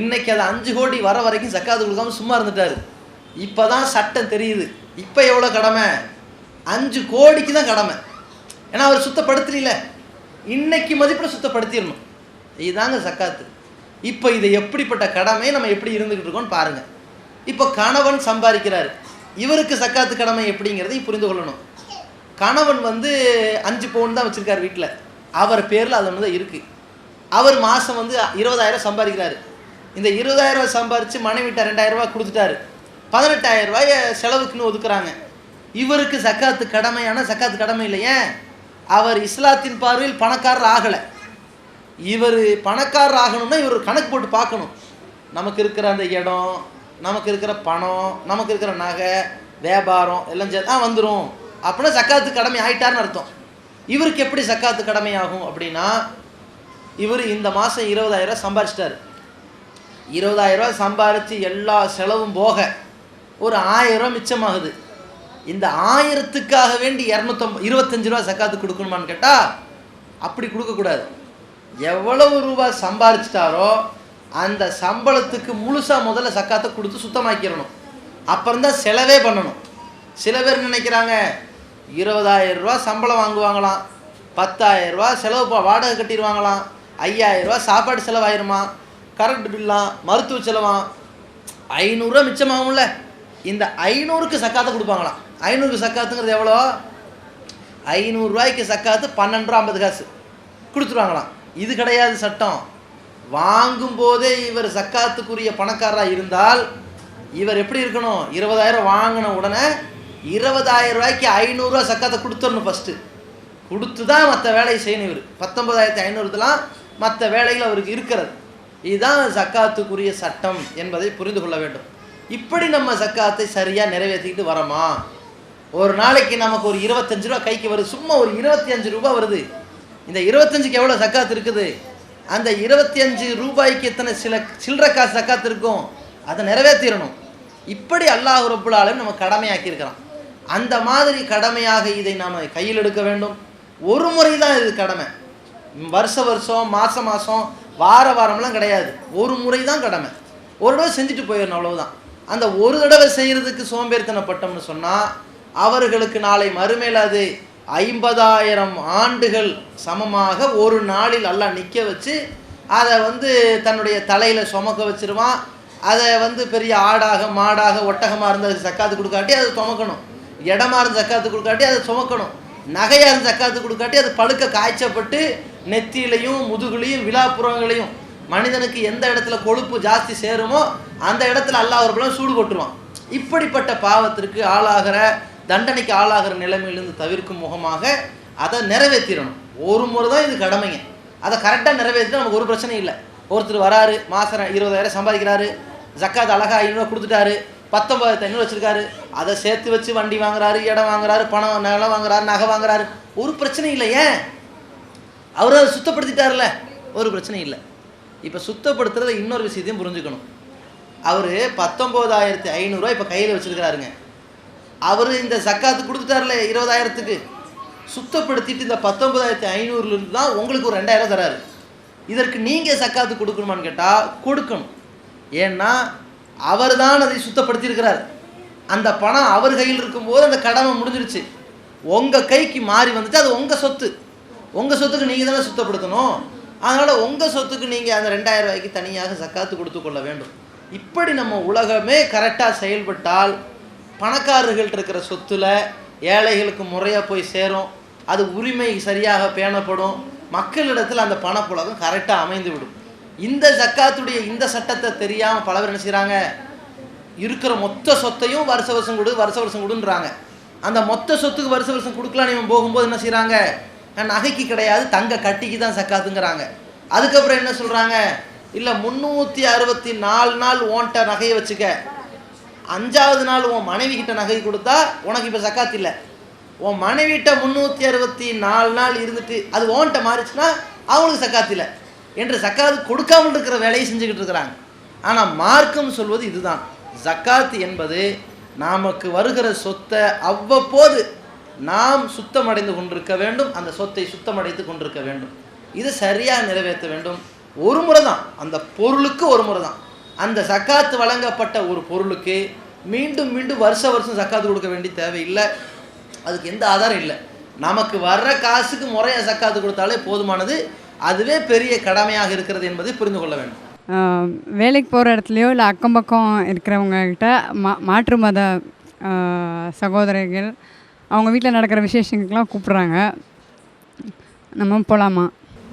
இன்னைக்கு அது 5 கோடி வர வரைக்கும் சக்காத்து கொடுக்காம சும்மா இருந்துட்டாரு. இப்போ தான் சட்டம் தெரியுது. இப்போ எவ்வளோ கடமை? 5 கோடிக்கு தான் கடமை. ஏன்னா அவர் சுத்தப்படுத்தல, இன்னைக்கு மதிப்பில் சுத்தப்படுத்திடணும். இதுதாங்க சக்காத்து. இப்போ இதை எப்படிப்பட்ட கடமை நம்ம எப்படி இருந்துக்கிட்டு இருக்கோம்னு பாருங்கள். இப்போ கணவன் சம்பாதிக்கிறாரு, இவருக்கு சக்காத்து கடமை எப்படிங்கிறதையும் புரிந்து கொள்ளணும். கணவன் வந்து 5 பவுன் தான் வச்சுருக்கார் வீட்டில், அவர் பேரில் அது ஒன்று தான் இருக்குது. அவர் மாதம் வந்து 20,000 சம்பாதிக்கிறாரு. இந்த 20,000 சம்பாரித்து மனைவிட்ட 2,000 ரூபா கொடுத்துட்டாரு. 18,000 ரூபாய் செலவுக்குன்னு ஒதுக்குறாங்க. இவருக்கு சக்காத்து கடமையான சக்காத்து கடமை இல்லையே. அவர் இஸ்லாத்தின் பார்வையில் பணக்காரர் ஆகலை. இவர் பணக்காரர் ஆகணும்னா இவர் கணக்கு போட்டு பார்க்கணும். நமக்கு இருக்கிற அந்த இடம், நமக்கு இருக்கிற பணம், நமக்கு இருக்கிற நகை, வியாபாரம் எல்லாம் சேர்த்து வந்துடும் அப்படின்னா சக்காத்து கடமை ஆயிட்டார்னு அர்த்தம். இவருக்கு எப்படி சக்காத்து கடமை ஆகும் அப்படின்னா, இவர் இந்த மாதம் 20,000 சம்பாரிச்சிட்டார். 20,000 சம்பாரித்து எல்லா செலவும் போக ஒரு 1000 ரூபா மிச்சமாகுது. இந்த 1000த்துக்காக வேண்டி 225 ரூபா சக்காத்து கொடுக்கணுமான்னு கேட்டால் அப்படி கொடுக்கக்கூடாது. எவ்வளவு ரூபா சம்பாரிச்சிட்டாரோ அந்த சம்பளத்துக்கு முழுசாக முதல்ல சக்காத்தை கொடுத்து சுத்தமாக்கிடணும். அப்புறம்தான் செலவே பண்ணணும். சில பேர் நினைக்கிறாங்க 20,000 ரூபா சம்பளம் வாங்குவாங்களாம், 10,000 ரூபா செலவு வாடகை கட்டிடுவாங்களாம், 5,000 ரூபா சாப்பாடு செலவாயிருமா, கரண்ட் பில்லாம், மருத்துவ செலவாம், 500 ரூபா மிச்சமாகும்ல. இந்த 500க்கு சக்காத்தை கொடுப்பாங்களாம். 500க்கு சக்காத்துங்கிறது எவ்வளோ? 500 ரூபாய்க்கு சக்காத்து 12 ரூபா 50 காசு கொடுத்துருவாங்களாம். இது கிடையாது சட்டம். வாங்கும்போதே இவர் சக்காத்துக்குரிய பணக்காரராக இருந்தால் இவர் எப்படி இருக்கணும்? 20,000 வாங்கின உடனே 20,000 ரூபாய்க்கு 500 ரூபா சக்காத்தை கொடுத்துடணும். ஃபஸ்ட்டு கொடுத்து தான் மற்ற வேலையை செய்யணும். இவர் 19,500 மற்ற வேலைகள் அவருக்கு இருக்கிறது. இதுதான் சக்காத்துக்குரிய சட்டம் என்பதை புரிந்து கொள்ள வேண்டும். இப்படி நம்ம சக்காத்தை சரியாக நிறைவேற்றிக்கிட்டு வரோமா? ஒரு நாளைக்கு நமக்கு ஒரு 25 ரூபா கைக்கு வருது, சும்மா ஒரு 25 ரூபா வருது. இந்த 25க்கு எவ்வளோ சக்காத்து இருக்குது? அந்த 25 ரூபாய்க்கு எத்தனை சில்லறை காசு சக்காத்து இருக்கும்? அதை நிறைவேற்றிடணும். இப்படி அல்லாஹ் ரப்புல் ஆலமீன் நம்ம கடமையாக்கி இருக்கிறான். அந்த மாதிரி கடமையாக இதை நாம் கையில் எடுக்க வேண்டும். ஒரு முறை தான் இது கடமை. வருஷம் மாதம் வாரம்லாம் கிடையாது. ஒரு முறை தான் கடமை. ஒரு தடவை செஞ்சுட்டு போயிடணும், அவ்வளவுதான். அந்த ஒரு தடவை செய்கிறதுக்கு சோம்பேறித்தனப்பட்டோம்னு சொன்னால் அவர்களுக்கு நாளை மறுமையில் அது 50,000 ஆண்டுகள் சமமாக ஒரு நாளில் அல்லாஹ் நிற்க வச்சு அதை வந்து தன்னுடைய தலையில் சுமக்க வச்சிருவான். அதை பெரிய ஆடாக மாடாக ஒட்டகமாக இருந்தால் சக்காத்து கொடுக்காட்டி அது சுமக்கணும், இடமா இருந்து சக்காத்து கொடுக்காட்டி அதை சுமக்கணும், நகையாக இருந்து சக்காத்து கொடுக்காட்டி அது பழுக்க காய்ச்சப்பட்டு நெத்தியிலையும் முதுகுலையும் விழாப்புறங்களையும் மனிதனுக்கு எந்த இடத்துல கொழுப்பு ஜாஸ்தி சேருமோ அந்த இடத்துல அல்லாஹ் ஒரு சூடு கொட்டுருவான். இப்படிப்பட்ட பாவத்திற்கு ஆளாகிற, தண்டனைக்கு ஆளாகிற நிலைமையிலிருந்து தவிர்க்கும் முகமாக அதை நிறைவேற்றிடணும். ஒரு முறை தான் இது கடமைங்க. அதை கரெக்டாக நிறைவேற்றினா நமக்கு ஒரு பிரச்சனையும் இல்லை. ஒருத்தர் வராரு, மாதம் 20,000 சம்பாதிக்கிறாரு, ஜக்காத் அழகாக 500 ரூபா கொடுத்துட்டாரு, 19,500 வச்சுருக்காரு, அதை சேர்த்து வச்சு வண்டி வாங்குறாரு, இடம் வாங்குறாரு, பணம் நிலம் வாங்குறாரு, நகை வாங்குறாரு, ஒரு பிரச்சனை இல்லை. ஏன்? அவர் அதை சுத்தப்படுத்திட்டார்ல, ஒரு பிரச்சனை இல்லை. இப்போ சுத்தப்படுத்துறத இன்னொரு விஷயத்தையும் புரிஞ்சுக்கணும். அவர் 19,500 ரூபா இப்போ கையில் வச்சுருக்கிறாருங்க. அவர் இந்த சக்காத்து கொடுத்துட்டார்ல 20,000த்துக்கு, சுத்தப்படுத்திட்டு இந்த 19,500லேருந்து தான் உங்களுக்கு ஒரு 2,000 தராரு. இதற்கு நீங்கள் சக்காத்து கொடுக்கணுமான்னு கேட்டால் கொடுக்கணும். ஏன்னா அவர் தான் அதை சுத்தப்படுத்தியிருக்கிறார். அந்த பணம் அவர் கையில் இருக்கும்போது அந்த கடமை முடிஞ்சிருச்சு. உங்கள் கைக்கு மாறி வந்துட்டு அது உங்கள் சொத்து. உங்கள் சொத்துக்கு நீங்கள் தானே சுத்தப்படுத்தணும். அதனால் உங்கள் சொத்துக்கு நீங்கள் அந்த 2000 ரூபாய்க்கு தனியாக ஜக்காத்து கொடுத்து கொள்ள வேண்டும். இப்படி நம்ம உலகமே கரெக்டாக செயல்பட்டால் பணக்காரர்கள்ட்ட இருக்கிற சொத்தில் ஏழைகளுக்கு முறையாக போய் சேரும், அது உரிமை சரியாக பேணப்படும், மக்களிடத்தில் அந்த பணப்புழக்கம் கரெக்டாக அமைந்து விடும். இந்த ஜக்காத்துடைய இந்த சட்டத்தை தெரியாமல் பல பேர் என்ன செய்கிறாங்க, இருக்கிற மொத்த சொத்தையும் வருஷ வருஷம் கொடுன்றாங்க. அந்த மொத்த சொத்துக்கு வருஷ வருஷம் கொடுக்கலாம் இவன் போகும்போது என்ன செய்கிறாங்க, நகைக்கு கிடையாது தங்க கட்டிக்கு தான் சக்காத்துங்கிறாங்க. அதுக்கப்புறம் என்ன சொல்கிறாங்க, இல்லை 364 நாள் ஓன்ட்ட நகையை வச்சுக்க, 5வது நாள் உன் மனைவி கிட்ட நகை கொடுத்தா உனக்கு இப்போ சக்காத்து இல்லை. உன் மனைவிட்ட 364 நாள் இருந்துட்டு அது ஓன்ட்ட மாறிச்சுன்னா அவங்களுக்கு சக்காத்து இல்லை என்று சக்காத்து கொடுக்காமல் இருக்கிற வேலையை செஞ்சுக்கிட்டு இருக்கிறாங்க. ஆனால் மார்க்கம் சொல்வது இதுதான், ஜக்காத் என்பது நமக்கு வருகிற சொத்தை அவ்வப்போது நாம் சுத்தமடைந்து கொண்டிருக்க வேண்டும், அந்த சொத்தை சுத்தமடைந்து கொண்டிருக்க வேண்டும். இது சரியாக நிறைவேற்ற வேண்டும். ஒரு முறை தான், அந்த பொருளுக்கு ஒரு முறை தான். அந்த ஜக்காத்து வழங்கப்பட்ட ஒரு பொருளுக்கு மீண்டும் மீண்டும் வருஷம் ஜக்காத்து கொடுக்க வேண்டிய தேவையில்லை, அதுக்கு எந்த ஆதாரம் இல்லை. நமக்கு வர்ற காசுக்கு முறையாக ஜக்காத்து கொடுத்தாலே போதுமானது. அதுவே பெரிய கடமையாக இருக்கிறது என்பதை புரிந்து கொள்ள வேண்டும். வேலைக்கு போகிற இடத்துலையோ இல்லை அக்கம் பக்கம் இருக்கிறவங்கக்கிட்ட மாற்று மத சகோதரிகள் அவங்க வீட்டில் நடக்கிற விசேஷங்களுக்கெல்லாம் கூப்பிட்றாங்க, நம்ம போகலாமா?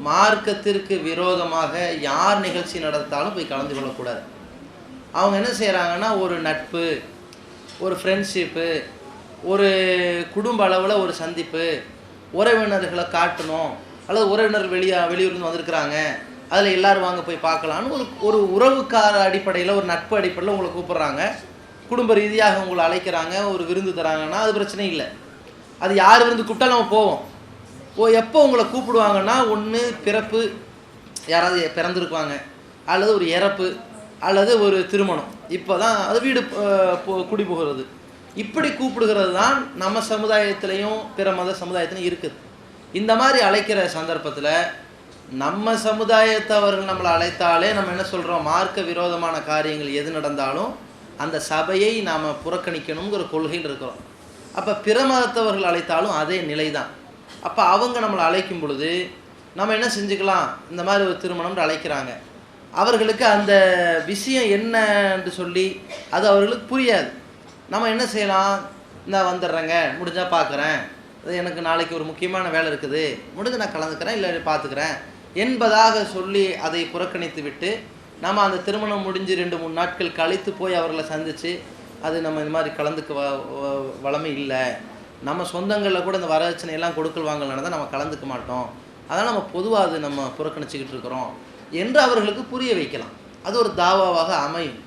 மார்க்கத்திற்கு விரோதமாக யார் நிகழ்ச்சி நடத்தாலும் போய் கலந்து கொள்ளக்கூடாது. அவங்க என்ன செய்கிறாங்கன்னா, ஒரு நட்பு, ஒரு ஃப்ரெண்ட்ஷிப்பு, ஒரு குடும்ப அளவில் ஒரு சந்திப்பு, உறவினர்களை காட்டணும், அல்லது உறவினர்கள் வெளியூர்லேருந்து வந்திருக்கிறாங்க, அதில் எல்லோரும் வாங்க போய் பார்க்கலான்னு ஒரு உறவுக்கார அடிப்படையில், ஒரு நட்பு அடிப்படையில் உங்களை கூப்பிட்றாங்க, குடும்ப ரீதியாக உங்களை அழைக்கிறாங்க, ஒரு விருந்து தராங்கன்னா அது பிரச்சனை இல்லை. அது யார் விருந்து கூப்பிட்டாலும் நம்ம போவோம். எப்போ உங்களை கூப்பிடுவாங்கன்னா, ஒன்று பிறப்பு, யாராவது பிறந்திருக்குவாங்க, அல்லது ஒரு இறப்பு, அல்லது ஒரு திருமணம், இப்போ தான் அது வீடு குடி போகிறது. இப்படி கூப்பிடுகிறது தான் நம்ம சமுதாயத்திலையும் பிற மத சமுதாயத்திலையும் இருக்குது. இந்த மாதிரி அழைக்கிற சந்தர்ப்பத்தில் நம்ம சமுதாயத்தவர்கள் நம்மளை அழைத்தாலே நம்ம என்ன சொல்கிறோம், மார்க்க விரோதமான காரியங்கள் எது நடந்தாலும் அந்த சபையை நாம் புறக்கணிக்கணுங்கிற கொள்கையில் இருக்கிறோம். அப்போ பிற மதத்தவர்கள் அழைத்தாலும் அதே நிலை தான். அப்போ அவங்க நம்மளை அழைக்கும் பொழுது நம்ம என்ன செஞ்சுக்கலாம், இந்த மாதிரி ஒரு திருமணம்னு அழைக்கிறாங்க, அவர்களுக்கு அந்த விஷயம் என்னன்னு சொல்லி அது அவர்களுக்கு புரியாது. நம்ம என்ன செய்யலாம், நான் வந்துடுறேங்க, முடிஞ்சால் பார்க்குறேன், அது எனக்கு நாளைக்கு ஒரு முக்கியமான வேலை இருக்குது, முடிஞ்சு நான் கலந்துக்கிறேன், இல்லை பார்த்துக்கிறேன் என்பதாக சொல்லி அதை புறக்கணித்து விட்டு நம்ம அந்த திருமணம் முடிஞ்சு 2-3 நாட்கள் கழித்து போய் அவர்களை சந்தித்து அது நம்ம இந்த மாதிரி கலந்துக்க வளமை இல்லை, நம்ம சொந்தங்களில் கூட இந்த வரதட்சணையெல்லாம் கொடுக்கல் வாங்கலன்னா தான் நம்ம கலந்துக்க மாட்டோம், அதனால் நம்ம பொதுவாக அது நம்ம புறக்கணிச்சிக்கிட்டு இருக்கிறோம் என்று அவர்களுக்கு புரிய வைக்கலாம். அது ஒரு தாவாவாக அமையும்.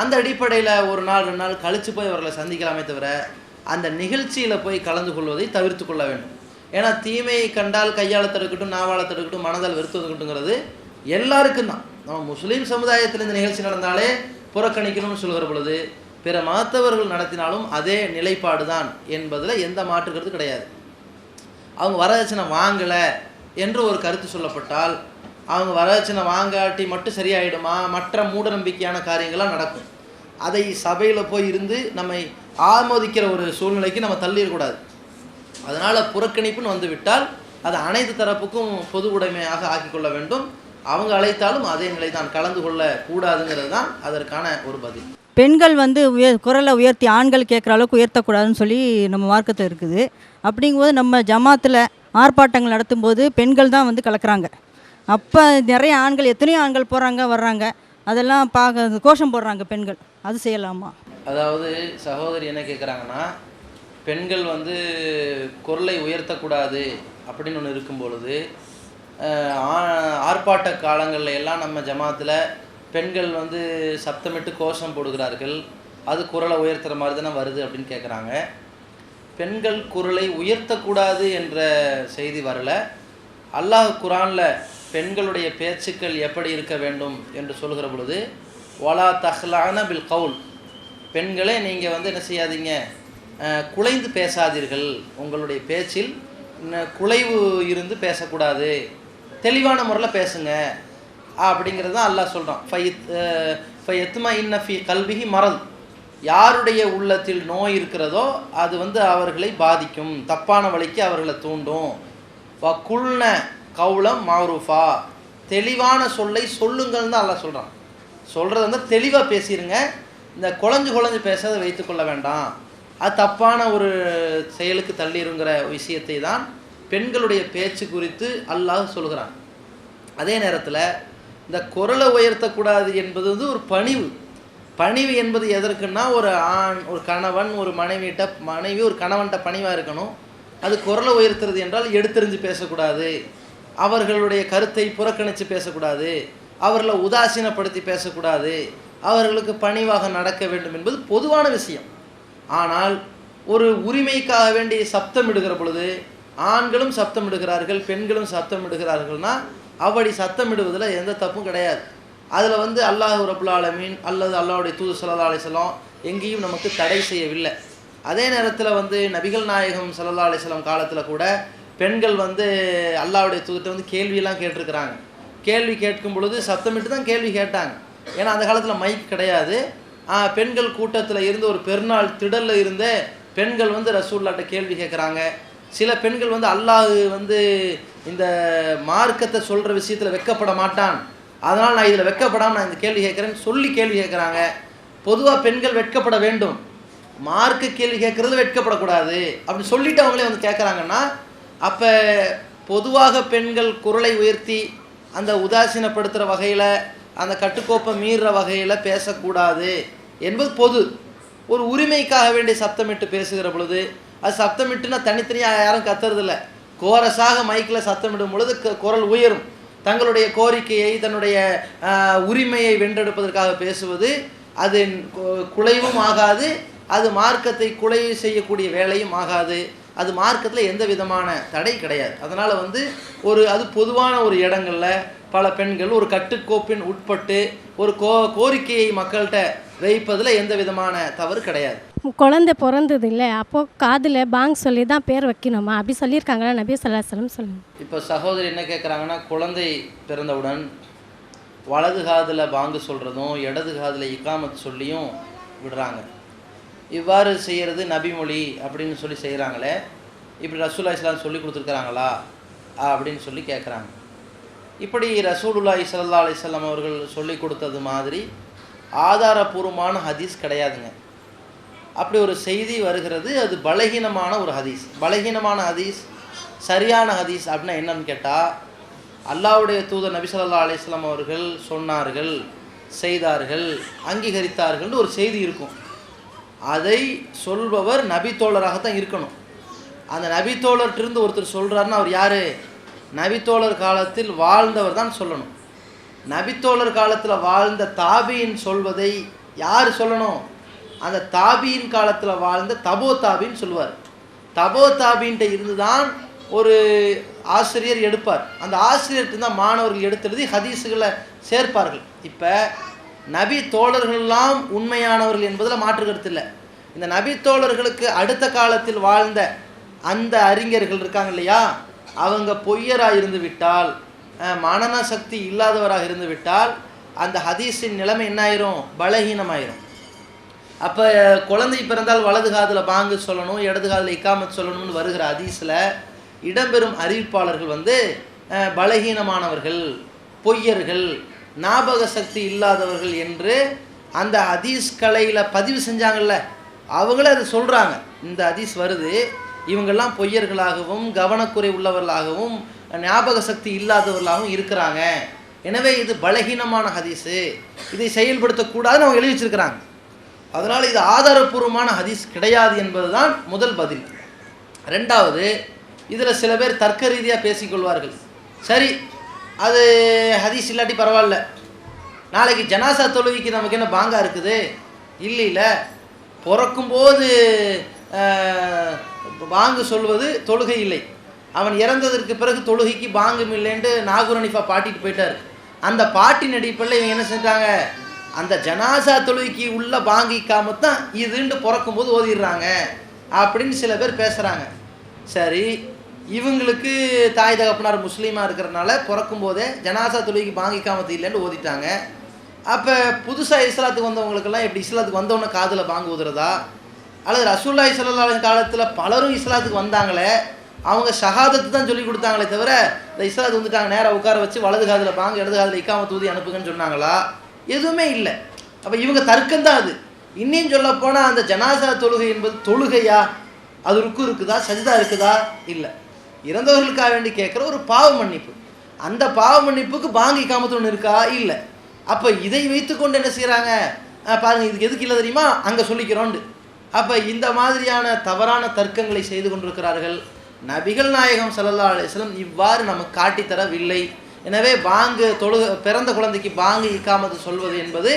அந்த அடிப்படையில் 1 நாள் 2 நாள் கழித்து போய் அவர்களை சந்திக்கலாமே தவிர அந்த நிகழ்ச்சியில் போய் கலந்து கொள்வதை தவிர்த்து கொள்ள வேண்டும். ஏன்னா தீமையை கண்டால் கையால் தடுக்கட்டும், நாவால் தடுக்கட்டும், மனதால் வெறுத்து தடுக்கட்டுங்கிறது எல்லாருக்கும் தான். நம்ம முஸ்லீம் சமுதாயத்தில் இந்த நிகழ்ச்சி நடந்தாலே புறக்கணிக்கணும்னு சொல்கிற பொழுது பிற மதத்தவர்கள் நடத்தினாலும் அதே நிலைப்பாடு தான் என்பதில் எந்த மாற்றுக்கிறது கிடையாது. அவங்க வரதட்சணை வாங்கலை என்று ஒரு கருத்து சொல்லப்பட்டால் அவங்க வரதட்சணை வாங்காட்டி மட்டும் சரியாயிடுமா, மற்ற மூட நம்பிக்கையான காரியங்கள்லாம் நடக்கும். அதை சபையில் போய் இருந்து நம்மை ஆமோதிக்கிற ஒரு சூழ்நிலைக்கு நம்ம தள்ளிடக்கூடாது. அதனால் புறக்கணிப்புன்னு வந்துவிட்டால் அது அனைத்து தரப்புக்கும் பொது உடைமையாக ஆக்கிக்கொள்ள வேண்டும். அவங்க அழைத்தாலும் அதே நிலை தான், கலந்து கொள்ள கூடாதுங்கிறது தான் அதற்கான ஒரு பதில். பெண்கள் வந்து குரலை உயர்த்தி ஆண்கள் கேட்குற அளவுக்கு உயர்த்தக்கூடாதுன்னு சொல்லி நம்ம மார்க்கத்தில் இருக்குது. அப்படிங்கும்போது நம்ம ஜமாத்தில் ஆர்ப்பாட்டங்கள் நடத்தும்போது பெண்கள் தான் வந்து கலக்கிறாங்க. அப்போ நிறைய ஆண்கள், எத்தனையோ ஆண்கள் போகிறாங்க வர்றாங்க, அதெல்லாம் பார்க்க கோஷம் போடுறாங்க பெண்கள். அது செய்யலாமா? அதாவது சகோதரி என்ன கேட்குறாங்கன்னா, பெண்கள் வந்து குரலை உயர்த்தக்கூடாது அப்படின்னு ஒன்று இருக்கும் பொழுது ஆர்ப்பாட்ட காலங்களில் எல்லாம் நம்ம ஜமாத்தில் பெண்கள் வந்து சப்தமிட்டு கோஷம் போடுகிறார்கள், அது குரலை உயர்த்துகிற மாதிரி தானே வருது அப்படின்னு கேட்குறாங்க. பெண்கள் குரலை உயர்த்தக்கூடாது என்ற செய்தி வரல. அல்லாஹ் குரானில் பெண்களுடைய பேச்சுக்கள் எப்படி இருக்க வேண்டும் என்று சொல்கிற பொழுது வலா தஹ்லான பில் கவுல், பெண்களே நீங்கள் வந்து என்ன செய்யாதீங்க, குலைந்து பேசாதீர்கள், உங்களுடைய பேச்சில் குலைவு இருந்து பேசக்கூடாது, தெளிவான முறையில் பேசுங்க அப்படிங்கிறது தான் அல்லாஹ் சொல்கிறான். ஃபயத்மா இன்னஃபி கல்விஹி மரல், யாருடைய உள்ளத்தில் நோய் இருக்கிறதோ அது வந்து அவர்களை பாதிக்கும், தப்பான வழிக்கு அவர்களை தூண்டும். வக்குல்ன கவுலம் மாரூஃபா, தெளிவான சொல்லை சொல்லுங்கள் தான் அல்லாஹ் சொல்கிறான். சொல்கிறது வந்து தெளிவாக பேசிடுங்க, இந்த குழஞ்சு பேசுறதை வைத்துக்கொள்ள வேண்டாம், அது தப்பான ஒரு செயலுக்கு தள்ளிடுங்கிற விஷயத்தை தான் பெண்களுடைய பேச்சு குறித்து அல்லாஹ் சொல்கிறான். அதே நேரத்தில் இந்த குரலை உயர்த்தக்கூடாது என்பது வந்து ஒரு பணிவு என்பது எதற்குன்னா, ஒரு ஆண் ஒரு கணவன் ஒரு மனைவி ஒரு கணவன்கிட்ட பணிவாக இருக்கணும். அது குரலை உயர்த்துறது என்றால் எடுத்தெறிஞ்சு பேசக்கூடாது, அவர்களுடைய கருத்தை புறக்கணித்து பேசக்கூடாது, அவர்களை உதாசீனப்படுத்தி பேசக்கூடாது, அவர்களுக்கு பணிவாக நடக்க வேண்டும் என்பது பொதுவான விஷயம். ஆனால் ஒரு உரிமைக்காக வேண்டி சப்தமிடுகிற பொழுது ஆண்களும் சப்தமிடுகிறார்கள், பெண்களும் சப்தமிடுகிறார்கள்னா அப்படி சத்தமிடுவதில் எந்த தப்பும் கிடையாது. அதில் வந்து அல்லாஹ் ரப்புல் ஆலமீன் அல்லது அல்லாஹ்வுடைய தூதர் ஸல்லல்லாஹு அலைஹி வஸல்லம் எங்கேயும் நமக்கு தடை செய்யவில்லை. அதே நேரத்தில் வந்து நபிகள் நாயகம் ஸல்லல்லாஹு அலைஹி வஸல்லம் காலத்தில் கூட பெண்கள் வந்து அல்லாஹ்வுடைய தூதர்கிட்ட வந்து கேள்வியெல்லாம் கேட்டிருக்கிறாங்க. கேள்வி கேட்கும் பொழுது சத்தமிட்டு தான் கேள்வி கேட்டாங்க. ஏன்னா அந்த காலத்தில் மைக் கிடையாது. பெண்கள் கூட்டத்தில் இருந்து ஒரு பெருநாள் திடலில் இருந்த பெண்கள் வந்து ரசூலுல்லாஹ்ட்ட கேள்வி கேட்குறாங்க. சில பெண்கள் வந்து அல்லாஹ் வந்து இந்த மார்க்கத்தை சொல்கிற விஷயத்தில் வெட்கப்பட மாட்டான், அதனால் நான் இதில் வெட்கப்படாமல் நான் இந்த கேள்வி கேட்குறேன்னு சொல்லி கேள்வி கேட்குறாங்க. பொதுவாக பெண்கள் வெட்கப்பட வேண்டும், மார்க்க கேள்வி கேட்குறது வெட்கப்படக்கூடாது அப்படி சொல்லிட்டு அவங்களே வந்து கேட்குறாங்கன்னா, அப்போ பொதுவாக பெண்கள் குரலை உயர்த்தி அந்த உதாசீனப்படுத்துகிற வகையில் அந்த கட்டுக்கோப்பை மீறுற வகையில் பேசக்கூடாது என்பது பொது. ஒரு உரிமைக்காக வேண்டிய சப்தமிட்டு பேசுகிற பொழுது அது சப்தமிட்டுனா தனித்தனியாக யாரும் கத்துறதில்ல, கோரஸாக மைக்கில் சத்தமிடும் பொழுது குரல் உயரும். தங்களுடைய கோரிக்கையை தன்னுடைய உரிமையை வென்றெடுப்பதற்காக பேசுவது அது குலைவும் ஆகாது, அது மார்க்கத்தை குலை செய்யக்கூடிய வேலையும் ஆகாது, அது மார்க்கத்தில் எந்த விதமான தடை கிடையாது. அதனால் வந்து அது பொதுவான ஒரு இடங்களில் பல பெண்கள் ஒரு கட்டுக்கோப்பின் உட்பட்டு ஒரு கோரிக்கையை மக்கள்கிட்ட வைப்பதில் எந்த விதமான தவறு கிடையாது. குழந்தை பிறந்தது இல்லை, அப்போது காதில் பாங் சொல்லி தான் பேர் வைக்கணுமா அப்படி சொல்லியிருக்காங்களா நபி ஸல்லல்லாஹு அலைஹி வஸல்லம் சொல்லுங்க. இப்போ சகோதரி என்ன கேட்குறாங்கன்னா, குழந்தை பிறந்தவுடன் வலது காதில் பாங்கு சொல்கிறதும் இடது காதில் இக்காமத் சொல்லியும் விடுறாங்க. இவ்வாறு செய்கிறது நபிமொழி அப்படின்னு சொல்லி செய்கிறாங்களே, இப்படி ரசூலுல்லாஹி ஸல்லல்லாஹு அலைஹி வஸல்லம் சொல்லி கொடுத்துருக்குறாங்களா அப்படின்னு சொல்லி கேட்குறாங்க. இப்படி ரசூலுல்லாஹி ஸல்லல்லாஹு அலைஹி வஸல்லம் அவர்கள் சொல்லி கொடுத்தது மாதிரி ஆதாரபூர்வமான ஹதீஸ் கிடையாதுங்க. அப்படி ஒரு செய்தி வருகிறது, அது பலகீனமான ஒரு ஹதீஸ். பலகீனமான ஹதீஸ் சரியான ஹதீஸ் அப்படின்னா என்னன்னு கேட்டால், அல்லாஹ்வுடைய தூதர் நபி ஸல்லல்லாஹு அலைஹி வஸல்லம் அவர்கள் சொன்னார்கள், செய்தார்கள், அங்கீகரித்தார்கள்னு ஒரு செய்தி இருக்கும். அதை சொல்பவர் நபித்தோழராகத்தான் இருக்கணும். அந்த நபித்தோழர்கிட்டருந்து ஒருத்தர் சொல்கிறாருன்னா அவர் யார்? நபித்தோழர் காலத்தில் வாழ்ந்தவர் தான் சொல்லணும். நபித்தோழர் காலத்தில் வாழ்ந்த தாபியின் சொல்வதை யார் சொல்லணும்? அந்த தாபியின் காலத்தில் வாழ்ந்த தபோ தாபின்னு சொல்லுவார். தபோ தாபின்ட்ட இருந்து தான் ஒரு ஆசிரியர் எடுப்பார். அந்த ஆசிரியர்கிட்ட தான் மாணவர்கள் எடுத்தெழுதி ஹதீஸுகளை சேர்ப்பார்கள். இப்போ நபி தோழர்கள்லாம் உண்மையானவர்கள் என்பதில் மாற்று கருத்து இல்லை. இந்த நபி தோழர்களுக்கு அடுத்த காலத்தில் வாழ்ந்த அந்த அறிஞர்கள் இருக்காங்க இல்லையா, அவங்க பொய்யராக இருந்து விட்டால், மனன சக்தி இல்லாதவராக இருந்து விட்டால் அந்த ஹதீஸின் நிலைமை என்ன ஆயிரும்? பலகீனமாயிரும். அப்போ குழந்தை பிறந்தால் வலது காதில் பாங்கு சொல்லணும், இடது காதில் இக்காமத் சொல்லணும்னு வருகிற ஹதீஸில் இடம்பெறும் அறிவிப்பாளர்கள் வந்து பலகீனமானவர்கள், பொய்யர்கள், ஞாபக சக்தி இல்லாதவர்கள் என்று அந்த ஹதீஸ் கலையில் பதிவு செஞ்சாங்கல்ல, அவங்களே அதை சொல்கிறாங்க. இந்த ஹதீஸ் வருது, இவங்கெல்லாம் பொய்யர்களாகவும் கவனக்குறை உள்ளவர்களாகவும் ஞாபக சக்தி இல்லாதவர்களாகவும் இருக்கிறாங்க, எனவே இது பலகீனமான ஹதீஸு, இதை செயல்படுத்தக்கூடாதுன்னு அவங்க எழுதி வச்சிருக்கிறாங்க. அதனால் இது ஆதாரபூர்வமான ஹதீஸ் கிடையாது என்பது தான் முதல் பதில். ரெண்டாவது, இதில் சில பேர் தர்க்க ரீதியாக பேசிக்கொள்வார்கள். சரி, அது ஹதீஸ் இல்லாட்டி பரவாயில்ல, நாளைக்கு ஜனாசா தொழுகைக்கு நமக்கு என்ன பாங்கா இருக்குது? இல்லை, பிறக்கும்போது பாங்கு சொல்வது தொழுகை இல்லை, அவன் இறந்ததற்கு பிறகு தொழுகைக்கு பாங்கும் இல்லைன்ட்டு நாகூர் ஹனீஃபா பாட்டிட்டு போயிட்டார். அந்த பாட்டின் அடிப்படையில் இவங்க என்ன செஞ்சாங்க, அந்த ஜனாசா தொழுகைக்கு உள்ள பாங்கிக்காமத்தான் இதுண்டு பிறக்கும்போது ஓதிடுறாங்க அப்படின்னு சில பேர் பேசுகிறாங்க. சரி, இவங்களுக்கு தாய் தகப்பனார் முஸ்லீமாக இருக்கிறனால பிறக்கும் போதே ஜனாசா தொழுகைக்கு பாங்கிக்காமத்து இல்லைன்னு ஓதிட்டாங்க. அப்போ புதுசாக இஸ்லாத்துக்கு வந்தவங்களுக்கெல்லாம் எப்படி இஸ்லாத்துக்கு வந்தவொன்னே காதில் பாங்கு ஊதுறதா? அல்லது ரசூலுல்லாஹி ஸல்லல்லாஹு அலைஹி காலத்தில் பலரும் இஸ்லாத்துக்கு வந்தாங்களே, அவங்க ஷஹாதத்து தான் சொல்லி கொடுத்தாங்களே தவிர இந்த இஸ்லாத்து வந்துட்டாங்க நேராக உட்கார வச்சு வலது காதில் பாங்க இடது காதில் இக்காமத்து ஊதி அனுப்புங்கன்னு சொன்னாங்களா? எதுவுமே இல்லை. அப்போ இவங்க தர்க்கம்தான் அது. இன்னும் சொல்ல போனால் அந்த ஜனாசா தொழுகை என்பது தொழுகையா? அது ருக்கு இருக்குதா, சஜிதா இருக்குதா? இல்லை. இறந்தவர்களுக்காக வேண்டி கேட்குற ஒரு பாவ மன்னிப்பு. அந்த பாவ மன்னிப்புக்கு பாங்கி இக்காமத்து ஒன்று இருக்கா? இல்லை. அப்போ இதை வைத்துக்கொண்டு என்ன செய்கிறாங்க பாருங்கள், இதுக்கு எதுக்கு இல்லை தெரியுமா, அங்கே சொல்லிக்கிறோண்டு. அப்போ இந்த மாதிரியான தவறான தர்க்கங்களை செய்து கொண்டிருக்கிறார்கள். நபிகள் நாயகம் ஸல்லல்லாஹு அலைஹி வஸல்லம் இவ்வாறு நமக்கு காட்டித்தரவில்லை. எனவே பாங்கு பிறந்த குழந்தைக்கு பாங்கு இக்காமத்து சொல்வது என்பது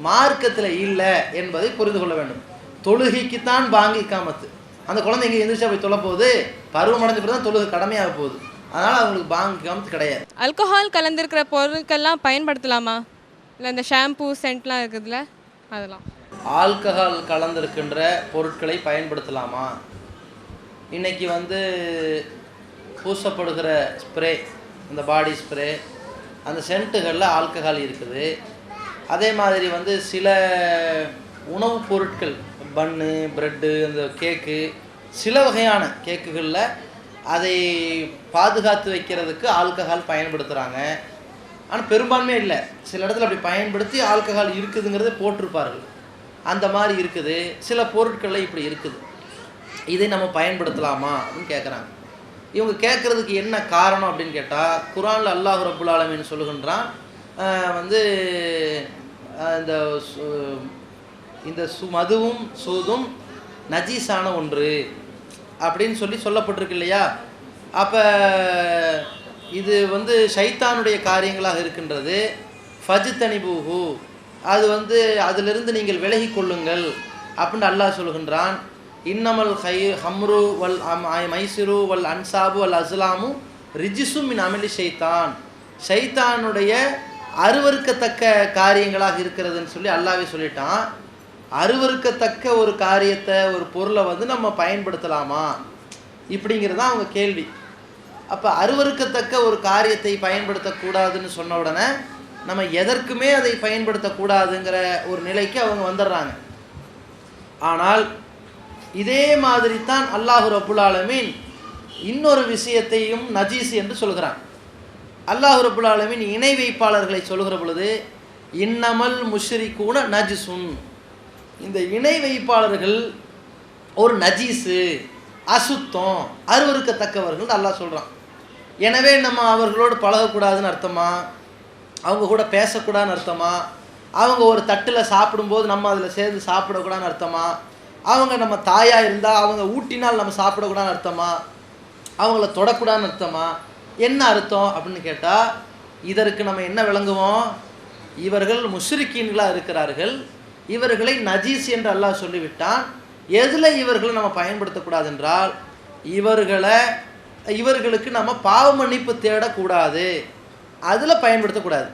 மார்க்கத்தில் இல்லை என்பதை புரிந்து கொள்ள வேண்டும். தொழுகைக்குத்தான் பாங்கு இக்காமத்து. அந்த குழந்தை இங்கே எந்திரிச்சா போய் தொலை போகுது, பருவம் அடைஞ்ச பிறகு தான் தொழுகை கடமையாக போகுது. அதனால் அவங்களுக்கு பாங்கு இக்காமத்து கிடையாது. ஆல்கஹால் கலந்துருக்கிற பொருட்கள்லாம் பயன்படுத்தலாமா? இல்லை இந்த ஷாம்பூ சென்ட்லாம் இருக்குதுல்ல அதெல்லாம்? ஆல்கஹால் கலந்திருக்கின்ற பொருட்களை பயன்படுத்தலாமா? இன்றைக்கி பூசப்படுகிற ஸ்ப்ரே, இந்த பாடி ஸ்ப்ரே, அந்த சென்ட்டுகளில் ஆல்கஹால் இருக்குது. அதே மாதிரி சில உணவுப் பொருட்கள், பன்னு, ப்ரெட்டு, இந்த கேக்கு, சில வகையான கேக்குகளில் அதை பாதுகாத்து வைக்கிறதுக்கு ஆல்கஹால் பயன்படுத்துகிறாங்க. ஆனால் பெரும்பான்மை இல்லை. சில இடத்துல அப்படி பயன்படுத்தி ஆல்கஹால் இருக்குதுங்கிறத போட்டிருப்பார்கள். அந்த மாதிரி இருக்குது. சில பொருட்களில் இப்படி இருக்குது. இதை நம்ம பயன்படுத்தலாமா அப்படின்னு கேட்குறாங்க. இவங்க கேட்குறதுக்கு என்ன காரணம் அப்படின்னு கேட்டால், குர்ஆனில் அல்லாஹ் ரப்புல் ஆலமீன் சொல்லுகின்றான், இந்த மதுவும் சூதும் நஜீஸான ஒன்று அப்படின்னு சொல்லப்பட்டிருக்கு இல்லையா? அப்போ இது ஷைத்தானுடைய காரியங்களாக இருக்கின்றது. ஃபஜ்தனிபூஹு, அது அதிலிருந்து நீங்கள் விலகி கொள்ளுங்கள் அப்படின்னு அல்லாஹ் சொல்லுகின்றான். இன்னமல் ஹம்ரு வல் மைசிரு வல் அன்சாபு வல் அஸ்லாமு ரிஜிசு மின் அமலி ஷைத்தான், ஷைத்தானுடைய அருவருக்கத்தக்க காரியங்களாக இருக்கிறதுன்னு சொல்லி அல்லாஹ்வே சொல்லிட்டான். அருவருக்கத்தக்க ஒரு காரியத்தை, ஒரு பொருளை நம்ம பயன்படுத்தலாமா இப்படிங்கிறது தான் அவங்க கேள்வி. அப்போ அருவருக்கத்தக்க ஒரு காரியத்தை பயன்படுத்தக்கூடாதுன்னு சொன்ன உடனே நம்ம எதற்குமே அதை பயன்படுத்தக்கூடாதுங்கிற ஒரு நிலைக்கு அவங்க வந்துடுறாங்க. ஆனால் இதே மாதிரி தான் அல்லாஹ் ரப்புல் ஆலமீன் இன்னொரு விஷயத்தையும் நஜீஸ் என்று சொல்கிறான். அல்லாஹ் ரப்புல் ஆலமீன் இணை வைப்பாளர்களை சொல்கிற பொழுது இன்னமல் முஷ்ரிகூன நஜிசுன், இந்த இணை வைப்பாளர்கள் ஒரு நஜீஸு, அசுத்தம், அருவருக்கத்தக்கவர்கள் அல்லாஹ் சொல்கிறான். எனவே நம்ம அவர்களோடு பழகக்கூடாதுன்னு அர்த்தமா? அவங்க கூட பேசக்கூடாதுன்னு அர்த்தமா? அவங்க ஒரு தட்டில் சாப்பிடும்போது நம்ம அதில் சேர்ந்து சாப்பிடக்கூடாதுன்னு அர்த்தமா? அவங்க நம்ம தாயாக இருந்தால் அவங்க ஊட்டினால் நம்ம சாப்பிடக்கூடாதுன்னு அர்த்தமா? அவங்கள தொடக்கூடாதுன்னு அர்த்தமா? என்ன அர்த்தம் அப்படின்னு கேட்டால், இதற்கு நம்ம என்ன விளங்குவோம்? இவர்கள் முஷ்ரிக்கீன்களாக இருக்கிறார்கள், இவர்களை நஜீஸ் என்று அல்லாஹ் சொல்லிவிட்டான். எதில் இவர்களை நம்ம பயன்படுத்தக்கூடாது என்றால், இவர்களுக்கு நம்ம பாவ மன்னிப்பு தேடக்கூடாது, அதில் பயன்படுத்தக்கூடாது.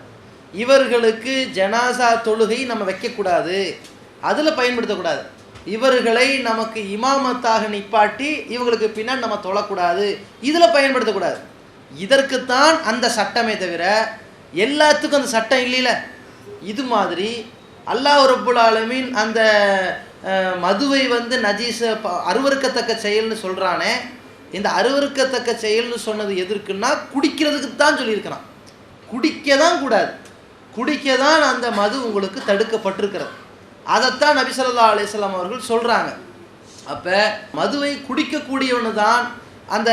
இவர்களுக்கு ஜனாசா தொழுகை நம்ம வைக்கக்கூடாது, அதில் பயன்படுத்தக்கூடாது. இவர்களை நமக்கு இமாமத்தாக நிப்பாட்டி இவங்களுக்கு பின்னாடி நம்ம தொழக்கூடாது, இதில் பயன்படுத்தக்கூடாது. இதற்குத்தான் அந்த சட்டமே தவிர எல்லாத்துக்கும் அந்த சட்டம் இல்லைல. இது மாதிரி அல்லாஹ் ரப்புல் ஆலமீன் அந்த மதுவை நஜீஸ அருவருக்கத்தக்க செயல்னு சொல்கிறானே, இந்த அருவருக்கத்தக்க செயல்னு சொன்னது எதற்குன்னா குடிக்கிறதுக்கு தான் சொல்லியிருக்கிறான். குடிக்க தான் கூடாது, குடிக்க தான் அந்த மது உங்களுக்கு தடுக்கப்பட்டிருக்கிறது. அதைத்தான் நபி ஸல்லல்லாஹு அலைஹி வஸல்லம் அவர்கள் சொல்கிறாங்க. அப்போ மதுவை குடிக்கக்கூடியவனு தான் அந்த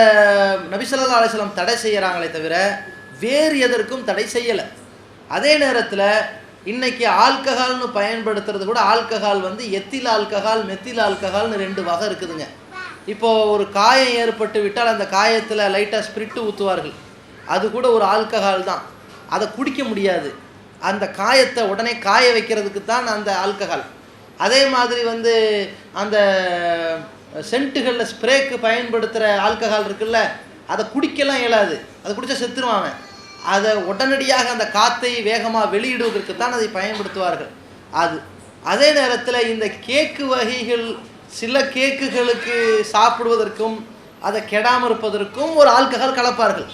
நபி ஸல்லல்லாஹு அலைஹி வஸல்லம் தடை செய்கிறாங்களே தவிர வேறு எதற்கும் தடை செய்யலை. அதே நேரத்தில் இன்றைக்கி ஆல்கஹால்னு பயன்படுத்துறது கூட, ஆல்கஹால் எத்தில் ஆல்கஹால், மெத்தில் ஆல்கஹால்னு 2 வகை இருக்குதுங்க. இப்போது ஒரு காயம் ஏற்பட்டு விட்டால் அந்த காயத்தில் லைட்டாக ஸ்பிரிட்டு ஊற்றுவார்கள், அது கூட ஒரு ஆல்கஹால் தான். அதை குடிக்க முடியாது, அந்த காயத்தை உடனே காய வைக்கிறதுக்கு தான் அந்த ஆல்கஹால். அதே மாதிரி அந்த சென்ட்டுகளில் ஸ்ப்ரேக்கு பயன்படுத்துகிற ஆல்கஹால் இருக்குல்ல, அதை குடிக்கலாம் இயலாது, அதை குடித்தா செத்துருவாங்க. அதை உடனடியாக அந்த காற்றை வேகமாக வெளியிடுவதற்கு தான் அதை பயன்படுத்துவார்கள். அதே நேரத்தில் இந்த கேக்கு வகைகள், சில கேக்குகளுக்கு சாப்பிடுவதற்கும் அதை கெடாமல் இருப்பதற்கும் ஒரு ஆல்கஹால் கலப்பார்கள்.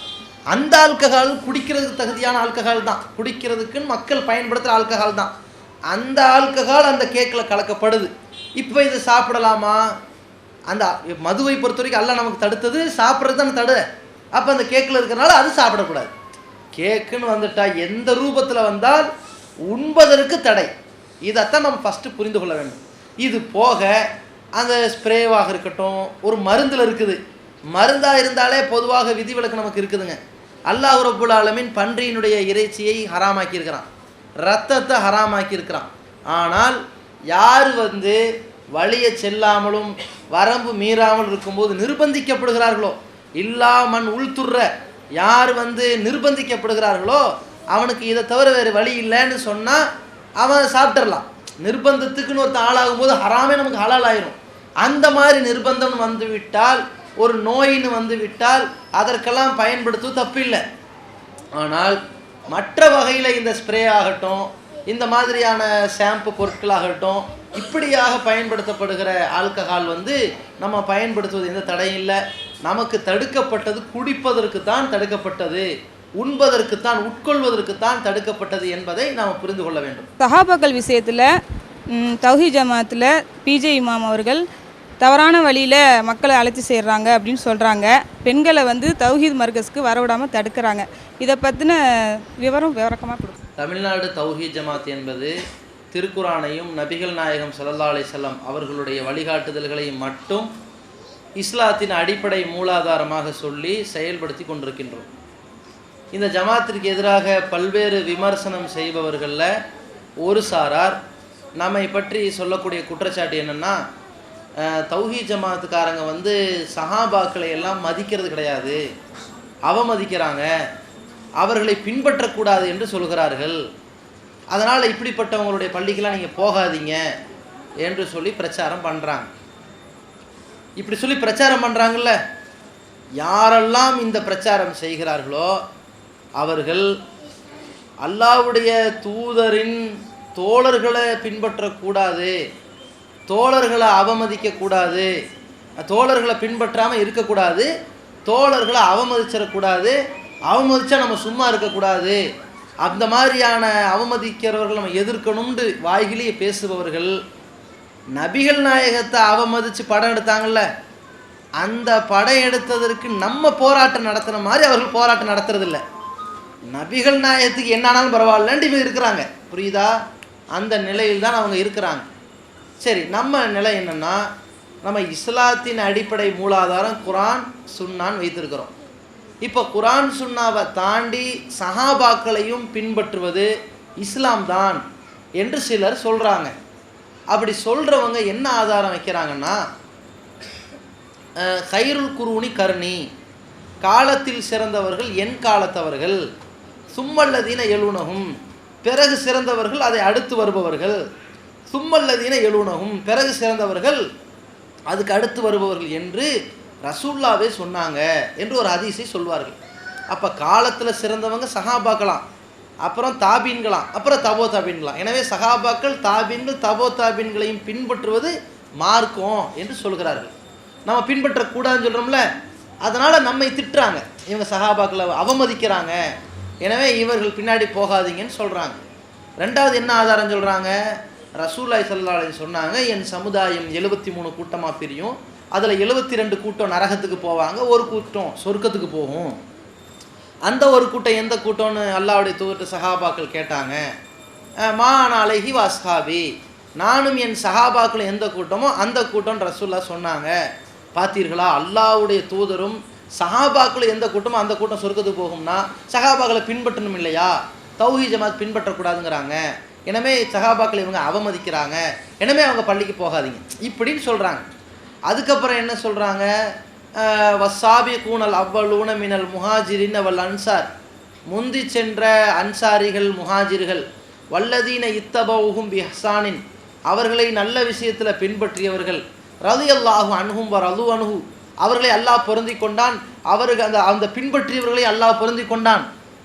அந்த ஆல்கஹால் குடிக்கிறதுக்கு தகுதியான ஆல்கஹால் தான், குடிக்கிறதுக்குன்னு மக்கள் பயன்படுத்துகிற ஆல்கஹால் தான். அந்த ஆல்கஹால் அந்த கேக்கில் கலக்கப்படுது. இப்போ இதை சாப்பிடலாமா? அந்த மதுவை பொறுத்த வரைக்கும் அல்லாஹ் நமக்கு தடுத்தது சாப்பிட்றது தானே தடு. அப்போ அந்த கேக்கில் இருக்கிறனால அது சாப்பிடக்கூடாது. கேக்குன்னு வந்துட்டா எந்த ரூபத்தில் வந்தால் உண்பதற்கு தடை. இதைத்தான் நம்ம ஃபஸ்ட்டு புரிந்து கொள்ள வேண்டும். இது போக அந்த ஸ்ப்ரேவாக இருக்கட்டும், ஒரு மருந்தில் இருக்குது. மருந்தாக இருந்தாலே பொதுவாக விதிவிலக்கு நமக்கு இருக்குதுங்க. அல்லாஹ் ரப்புல் ஆலமீன் பன்றியினுடைய இறைச்சியை ஹராமாக்கி இருக்கிறான், ரத்தத்தை ஹராமாக்கி இருக்கிறான். ஆனால் யார் வழியை செல்லாமலும் வரம்பு மீறாமல் இருக்கும்போது நிர்பந்திக்கப்படுகிறார்களோ, இல்லாமன் உள்துற யார் நிர்பந்திக்கப்படுகிறார்களோ அவனுக்கு இதை தவிர வேறு வழி இல்லைன்னு சொன்னால் அவன் சாப்பிட்றலாம். நிர்பந்தத்துக்குன்னு ஒருத்தன் ஆளாகும்போது ஹராமே நமக்கு ஹலால் ஆயிரும். அந்த மாதிரி நிர்பந்தம் வந்துவிட்டால், ஒரு நோயின்னு வந்துவிட்டால் அதற்கெல்லாம் பயன்படுத்துவது தப்பில்லை. ஆனால் மற்ற வகையில் இந்த ஸ்ப்ரே ஆகட்டும், இந்த மாதிரியான ஷாம்பு பொருட்களாகட்டும், இப்படியாக பயன்படுத்தப்படுகிற ஆல்கஹால் நம்ம பயன்படுத்துவது எந்த தடையும் இல்லை. நமக்கு தடுக்கப்பட்டது குடிப்பதற்கு தான் தடுக்கப்பட்டது, உண்பதற்கு தான் உட்கொள்வதற்கு தான் தடுக்கப்பட்டது என்பதை நாம் புரிந்து கொள்ள வேண்டும். சஹாபாக்கள் விஷயத்தில் தௌஹீத் ஜமாத்தில் பிஜே இமாம் அவர்கள் தவறான வழியில் மக்களை அழைச்சி சேர்றாங்க அப்படின்னு சொல்கிறாங்க. பெண்களை தௌஹீத் மர்கஸ்க்கு வரவிடாமல் தடுக்கிறாங்க. இதை பற்றின விவரமாக கொடுக்கும். தமிழ்நாடு தௌஹீத் ஜமாத் என்பது திருக்குரானையும் நபிகள் நாயகம் ஸல்லல்லாஹு அலைஹி வஸல்லம் அவர்களுடைய வழிகாட்டுதல்களையும் மட்டும் இஸ்லாத்தின் அடிப்படை மூலாதாரமாக சொல்லி செயல்படுத்தி கொண்டிருக்கின்றோம். இந்த ஜமாத்திற்கு எதிராக பல்வேறு விமர்சனம் செய்பவர்களில் ஒரு சாரார் நம்மை பற்றி சொல்லக்கூடிய குற்றச்சாட்டு என்னென்னா, தௌஹீத் ஜமாத்துக்காரங்க சஹாபாக்களை எல்லாம் மதிக்கிறது கிடையாது, அவமதிக்கிறாங்க, அவர்களை பின்பற்றக்கூடாது என்று சொல்கிறார்கள். அதனால் இப்படிப்பட்டவங்களுடைய பள்ளிக்கெல்லாம் நீங்கள் போகாதீங்க என்று சொல்லி பிரச்சாரம் பண்ணுறாங்க. இப்படி சொல்லி பிரச்சாரம் பண்ணுறாங்கல்ல, யாரெல்லாம் இந்த பிரச்சாரம் செய்கிறார்களோ அவர்கள் அல்லாஹ்வுடைய தூதரின் தோழர்களை பின்பற்றக்கூடாது, தோழர்களை அவமதிக்கக்கூடாது, தோழர்களை பின்பற்றாமல் இருக்கக்கூடாது, தோழர்களை அவமதிச்சிடக்கூடாது, அவமதிச்சா நம்ம சும்மா இருக்கக்கூடாது, அந்த மாதிரியான அவமதிக்கிறவர்கள் நம்ம எதிர்க்கணும்னு வாய்கிலேயே பேசுபவர்கள். நபிகள் நாயகத்தை அவமதித்து படம் எடுத்தாங்கல்ல, அந்த படம் எடுத்ததற்கு நம்ம போராட்டம் நடத்துகிற மாதிரி அவர்கள் போராட்டம் நடத்துறதில்லை. நபிகள் நாயகத்துக்கு என்ன ஆனாலும் பரவாயில்லன்ட்டு இவங்க இருக்கிறாங்க, புரியுதா? அந்த நிலையில் தான் அவங்க இருக்கிறாங்க. சரி, நம்ம நிலை என்னென்னா, நம்ம இஸ்லாத்தின் அடிப்படை மூலாதாரம் குரான் சுன்னான்னு வைத்திருக்கிறோம். இப்போ குரான் சுன்னாவை தாண்டி சஹாபாக்களையும் பின்பற்றுவது இஸ்லாம் தான் என்று சிலர் சொல்கிறாங்க. அப்படி சொல்கிறவங்க என்ன ஆதாரம் வைக்கிறாங்கன்னா, கைருல் குருனி கர்ணி, காலத்தில் சிறந்தவர்கள் என் காலத்தவர்கள், சும்மல்லதீன எழுனகும், பிறகு சிறந்தவர்கள் அதை அடுத்து வருபவர்கள், சும்மல்லதீன எழுனகும், பிறகு சிறந்தவர்கள் அதுக்கு அடுத்து வருபவர்கள் என்று ரசூல்லாவே சொன்னாங்க என்று ஒரு ஹதீஸை சொல்வார்கள். அப்போ காலத்தில் சிறந்தவங்க சஹாபாக்களாம், அப்புறம் தாபீன்களாம், அப்புறம் தபோ தாபீன்களாம். எனவே சஹாபாக்கள், தாபீன்கள், தபோ தாபீன்களையும் பின்பற்றுவது மார்க்கம் என்று சொல்கிறார்கள். நம்ம பின்பற்றக்கூடாதுன்னு சொல்கிறோம்ல, அதனால் நம்மை திட்டுறாங்க, இவங்க சஹாபாக்களை அவமதிக்கிறாங்க, எனவே இவர்கள் பின்னாடி போகாதீங்கன்னு சொல்கிறாங்க. ரெண்டாவது என்ன ஆதாரம் சொல்கிறாங்க, ரசூலுல்லாஹி ஸல்லல்லாஹு அலைஹி சொன்னாங்க, என் சமுதாயம் 73 கூட்டமாக பிரியும், அதில் 72 கூட்டம் நரகத்துக்கு போவாங்க, ஒரு கூட்டம் சொர்க்கத்துக்கு போகும். அந்த ஒரு கூட்டம் எந்த கூட்டம்னு அல்லாஹ்வுடைய தூதர் சஹாபாக்கள் கேட்டாங்க. மான் அலைஹி வஸ்ஹாபி, நானும் என் சஹாபாக்கள் எந்த கூட்டமோ அந்த கூட்டம் ரசூலுல்லாஹ் சொன்னாங்க. பார்த்தீர்களா, அல்லாஹ்வுடைய தூதரும் சஹாபாக்கள் எந்த கூட்டமோ அந்த கூட்டம் சொர்க்கத்துக்கு போகும்னா சஹாபாக்களை பின்பற்றணும் இல்லையா? தௌஹீத் ஜமாத் பின்பற்றக்கூடாதுங்கிறாங்க, எனவே சஹாபாக்கள் இவங்க அவமதிக்கிறாங்க, எனவே அவங்க பள்ளிக்கு போகாதீங்க இப்படின்னு சொல்கிறாங்க. அதுக்கப்புறம் என்ன சொல்கிறாங்க, வஸ்ஸாபிகூனல் அவ்வலூன மினல் முஹாஜிரின் வல் அன்சார், முந்தி சென்ற அன்சாரிகள் முஹாஜிர்கள், வல்லதீன இத்தபவுஹும் பிஹ்சானின், அவர்களை நல்ல விஷயத்தில் பின்பற்றியவர்கள், ரலியல்லாஹு அன்ஹும் வ ரது அன்ஹு, அவர்களை அல்லாஹ் பொருந்தி கொண்டான், அவர்கள் அந்த பின்பற்றியவர்களை அல்லாஹ் பொருந்தி கொண்டான்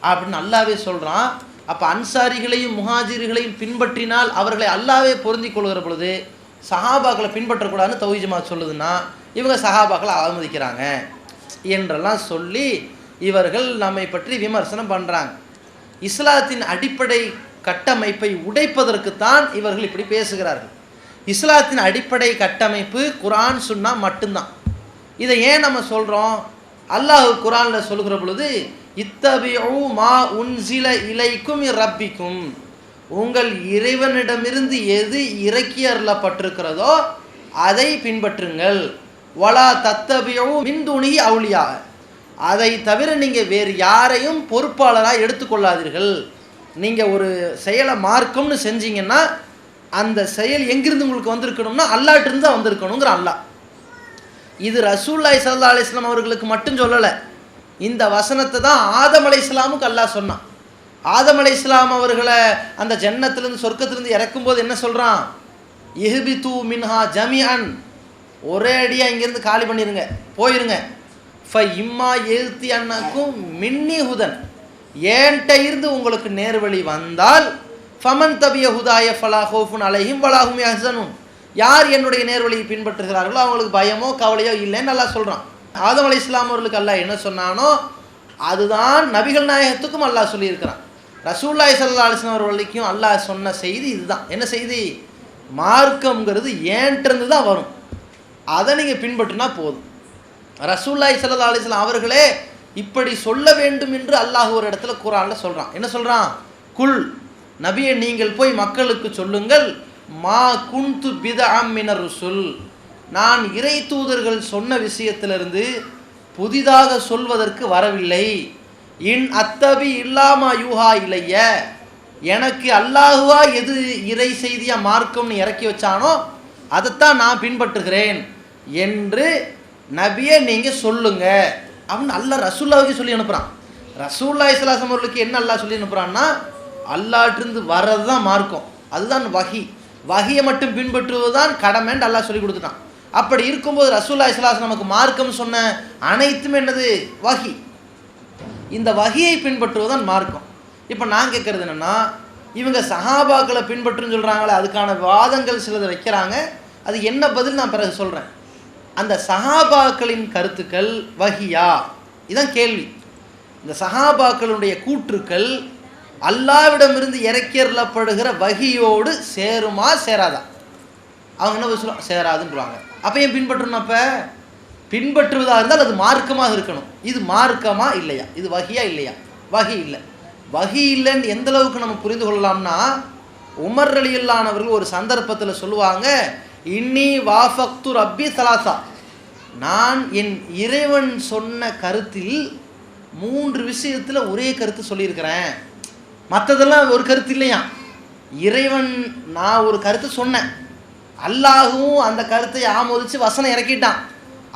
அப்படின்னு அல்லாவே சொல்கிறான். அப்போ அன்சாரிகளையும் முஹாஜிர்களையும் பின்பற்றினால் அவர்களை அல்லாவே பொருந்தி கொள்கிற பொழுது சஹாபாக்களை பின்பற்றக்கூடாதுன்னு தௌஹீத் ஜமாத் சொல்லுதுன்னா இவங்க சஹாபாக்களை அவமதிக்கிறாங்க என்றெல்லாம் சொல்லி இவர்கள் நம்மை பற்றி விமர்சனம் பண்ணுறாங்க. இஸ்லாத்தின் அடிப்படை கட்டமைப்பை உடைப்பதற்குத்தான் இவர்கள் இப்படி பேசுகிறார்கள். இஸ்லாத்தின் அடிப்படை கட்டமைப்பு குர்ஆன் சுன்னா மட்டும்தான். இதை ஏன் நம்ம சொல்கிறோம்? அல்லாஹ் குர்ஆனில் சொல்கிற பொழுது இத்தபிஉ மா உன்சில இலைக்கும் ரப்பிக்கும், உங்கள் இறைவனிடமிருந்து எது இறக்கி அருளப்பட்டிருக்கிறதோ அதை பின்பற்றுங்கள். வலா தத்தபிஉ மின் துனிஹி அவுலியா, அதை தவிர நீங்கள் வேறு யாரையும் பொறுப்பாளராக எடுத்துக்கொள்ளாதீர்கள். நீங்கள் ஒரு செயலை மார்க்கம்னு செஞ்சீங்கன்னா அந்த செயல் எங்கிருந்து உங்களுக்கு வந்திருக்கணும்னா அல்லாஹ்ட்டிருந்து தான் வந்திருக்கணுங்கிற அல்லாஹ். இது ரசூலுல்லாஹி ஸல்லல்லாஹு அலைஹி வஸல்லம் அவர்களுக்கு மட்டும் சொல்லலை. இந்த வசனத்தை தான் ஆதம் அலைஹிஸ்ஸலாமுக்கு அல்லாஹ் சொன்னான். ஆதம் அலைஹிஸ்ஸலாம் அவர்களை அந்த ஜன்னத்திலிருந்து சொர்க்கத்திலிருந்து இறக்கும்போது என்ன சொல்கிறான்? இஹ்பிது மின்ஹா ஜமீஅன், ஒரே அடியாக இங்கேருந்து காலி பண்ணிடுங்க, போயிருங்க. ஃப இம்மா எழுத்தி அண்ணாக்கும் மின்னி ஹுதன், ஏன்ட்ட இருந்து உங்களுக்கு நேர்வழி வந்தால் ஃபமன் தபிய ஹுதாய ஃபலா ஹௌஃபுன் அலைஹிம் வலா ஹும் யஹ்ஸனூன், யார் என்னுடைய நேர்வழியை பின்பற்றுகிறார்களோ அவங்களுக்கு பயமோ கவலையோ இல்லைன்னு நல்லா சொல்கிறான். ஆதம் அலைஹிஸ்ஸலாம் அவர்களுக்கு அல்லாஹ் என்ன சொன்னானோ அதுதான் நபிகள் நாயகத்துக்கும் அல்லாஹ் சொல்லியிருக்கிறான். ரசூலுல்லாஹி ஸல்லல்லாஹு அலைஹி வஸல்லம் அவர்களுக்கும் அல்லாஹ் சொன்ன செய்தி இதுதான். என்ன செய்தி? மார்க்கம்ங்கிறது ஏன்ட்டிருந்து தான் வரும், அதை நீங்கள் பின்பற்றினா போதும். ரசூலுல்லாஹி ஸல்லல்லாஹு அலைஹி வஸல்லம் அவர்களே இப்படி சொல்ல வேண்டும் என்று அல்லாஹ் ஒரு இடத்துல குர்ஆனில் சொல்கிறான். என்ன சொல்கிறான்? குல், நபியை நீங்கள் போய் மக்களுக்கு சொல்லுங்கள், மா குன்து பிதஅம் மினர் ருசுல், நான் இறை தூதர்கள் சொன்ன விஷயத்திலிருந்து புதிதாக சொல்வதற்கு வரவில்லை. இன் அத்தபி இல்லாமா யூஹா இலைய, எனக்கு அல்லாஹுவா எது இறை செய்தியாக மார்க்கம்னு இறக்கி வச்சானோ அதைத்தான் நான் பின்பற்றுகிறேன் என்று நபியை நீங்கள் சொல்லுங்க அப்படின்னு அல்லாஹ் ரசூலுல்லாஹ்வுக்கு சொல்லி அனுப்புகிறான். ரசூலுல்லாஹி ஸல்லல்லாஹு அலைஹி வஸல்லம் அவர்களுக்கு என்ன அல்லாஹ் சொல்லி அனுப்புகிறான்னா அல்லாஹ்ட்டிருந்து வர்றது தான் மார்க்கம், அதுதான் வஹி. வஹியை மட்டும் பின்பற்றுவது தான் கடமைன்னு அல்லாஹ் சொல்லி கொடுத்துட்டான். அப்படி இருக்கும்போது ரசூலுல்லாஹி ஸல்லல்லாஹு அலைஹி வஸல்லம் நமக்கு மார்க்கம் சொன்ன அனைத்துமே என்னது? வஹி. இந்த வஹியை பின்பற்றுவதுதான் மார்க்கம். இப்போ நான் கேட்குறது என்னென்னா, இவங்க சஹாபாக்களை பின்பற்றுன்னு சொல்கிறாங்களே, அதுக்கான வாதங்கள் சிலதை வைக்கிறாங்க. அது என்ன பதில் நான் பிறகு சொல்கிறேன். அந்த சஹாபாக்களின் கருத்துக்கள் வஹியா? இதுதான் கேள்வி. இந்த சஹாபாக்களுடைய கூற்றுக்கள் அல்லாஹ்விடமிருந்து இறக்கியறப்படுகிற வஹியோடு சேருமா சேராதா? அவங்க என்ன சொல்லுவாங்க? சேராதுன்னு சொல்லுவாங்க. அப்போ ஏன் பின்பற்றணும்? அப்போ பின்பற்றுவதாக இருந்தால் அது மார்க்கமாக இருக்கணும். இது மார்க்கமா இல்லையா? இது வஹியா இல்லையா? வஹி இல்லை. வஹி இல்லைன்னு எந்த அளவுக்கு நம்ம புரிந்து கொள்ளலாம்னா, உமர் ரலியல்லாஹு அவர்கள் ஒரு சந்தர்ப்பத்தில் சொல்லுவாங்க, இன்னி வாஃபக்து ரப்பி சலாசா, நான் என் இறைவன் சொன்ன கருத்தில் 3 விஷயத்தில் ஒரே கருத்து சொல்லியிருக்கிறேன், மற்றதெல்லாம் ஒரு கருத்து இல்லையா. இறைவன் நான் ஒரு கருத்து சொன்னேன், அல்லாஹும் அந்த கருத்தை ஆமோதிச்சு வசனம் இறக்கிட்டான்.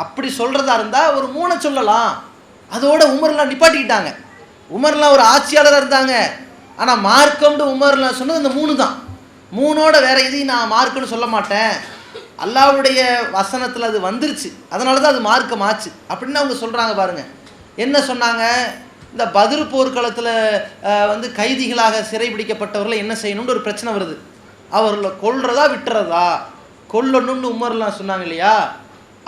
அப்படி சொல்கிறதா இருந்தால் ஒரு 3 சொல்லலாம். அதோட உமர்லாம் நிப்பாட்டிக்கிட்டாங்க. உமர்லாம் ஒரு ஆட்சியாளராக இருந்தாங்க. ஆனால் மார்க்கம்னு உமர்லாம் சொன்னது இந்த 3 தான். 3ஓட வேற எதையும் நான் மார்க்கம்னு சொல்ல மாட்டேன், அல்லாஹ்வுடைய வசனத்தில் அது வந்துருச்சு, அதனால தான் அது மார்க்கம் ஆச்சு அப்படின்னு அவங்க சொல்கிறாங்க. பாருங்கள் என்ன சொன்னாங்க? இந்த பத்ர் போர்க்களத்தில் வந்து கைதிகளாக சிறைபிடிக்கப்பட்டவர்களை என்ன செய்யணும்னு ஒரு பிரச்சனை வருது. அவர்களை கொல்றதா விட்டுறதா? கொல்லணும்னு உமர்லாம் சொன்னாங்க இல்லையா?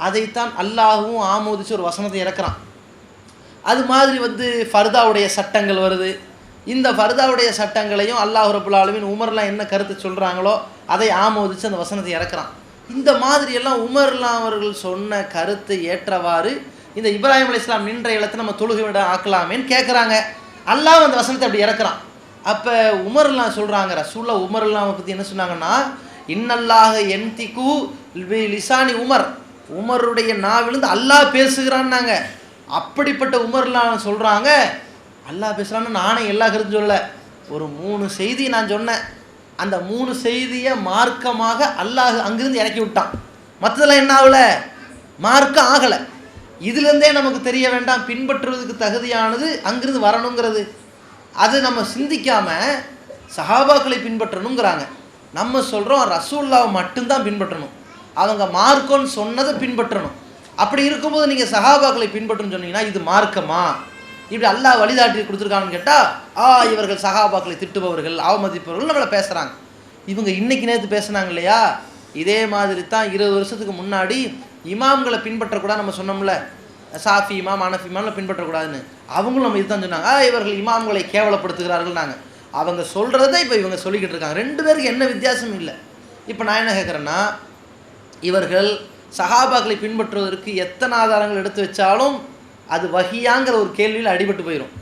அதைத்தான் அல்லாஹும் ஆமோதிச்சு ஒரு வசனத்தை இறக்குறான். அது மாதிரி வந்து ஃபர்தாவுடைய சட்டங்கள் வருது. இந்த ஃபர்தாவுடைய சட்டங்களையும் அல்லாஹ் ரப்புல் ஆலமீன் உமர்லாம் என்ன கருத்து சொல்கிறாங்களோ அதை ஆமோதிச்சு அந்த வசனத்தை இறக்குறான். இந்த மாதிரியெல்லாம் உமர்லாம் அவர்கள் சொன்ன கருத்தை ஏற்றவாறு இந்த இப்ராஹிம் அலைஹிஸ்ஸலாம் நின்ற இடத்தை நம்ம தொழுகை விட ஆக்கலாமேன்னு கேட்குறாங்க. அல்லாஹ் அந்த வசனத்தை அப்படி இறக்குறான். அப்போ உமர்லாம் சொல்கிறாங்க, ரசூலுல்லாஹ் உமர்லாம் பற்றி என்ன சொன்னாங்கன்னா, இன்னல்லாஹ என்திகு லிசானி உமர், உமருடைய நாவிலிருந்து அல்லாஹ் பேசுகிறான்னாங்க. அப்படிப்பட்ட உமர்லாம் சொல்கிறாங்க, அல்லாஹ் பேசுகிறான்னு நானே எல்லா கருத்தும் சொல்ல, ஒரு 3 செய்தி நான் சொன்னேன், அந்த 3 செய்தியை மார்க்கமாக அல்லாஹ் அங்கிருந்து இறக்கி விட்டான். மற்றதெல்லாம் என்ன ஆகலை? மார்க்கம் ஆகலை. இதுலேருந்தே நமக்கு தெரிய வேண்டாம் பின்பற்றுவதற்கு தகுதியானது அங்கிருந்து வரணுங்கிறது. அது நம்ம சிந்திக்காமல் சஹாபாக்களை பின்பற்றணுங்கிறாங்க. நம்ம சொல்கிறோம் ரசூலுல்லாஹ் மட்டும்தான் பின்பற்றணும், அவங்க மார்க்கம்னு சொன்னதை பின்பற்றணும். அப்படி இருக்கும்போது நீங்கள் சஹாபாக்களை பின்பற்றுன்னு சொன்னீங்கன்னா இது மார்க்கமா? இப்படி அல்லாஹ் வழிகாட்டி கொடுத்துருக்காங்கன்னு கேட்டால் இவர்கள் சஹாபாக்களை திட்டுபவர்கள், அவமதிப்பவர்கள் நம்மளை பேசுகிறாங்க. இவங்க இன்றைக்கி நேற்று பேசுனாங்க இல்லையா? இதே மாதிரி தான் 20 வருஷத்துக்கு முன்னாடி இமாம்களை பின்பற்றக்கூடாது நம்ம சொன்னோம்ல, சாஃபி இமாம் அனஃபி இமாம்களை பின்பற்றக்கூடாதுன்னு. அவங்களும் நம்ம இதுதான் சொன்னாங்க, இவர்கள் இமாம்களை கேவலப்படுத்துகிறார்கள். நாங்கள் அவங்க சொல்கிறத இப்போ இவங்க சொல்லிக்கிட்டு இருக்காங்க. 2 பேருக்கு என்ன வித்தியாசம் இல்லை. இப்போ நான் என்ன கேட்குறேன்னா, இவர்கள் சஹாபாக்களை பின்பற்றுவதற்கு எத்தனை ஆதாரங்கள் எடுத்து வச்சாலும் அது வஹியாங்கிற ஒரு கேள்வியில் அடிபட்டு போயிடும்.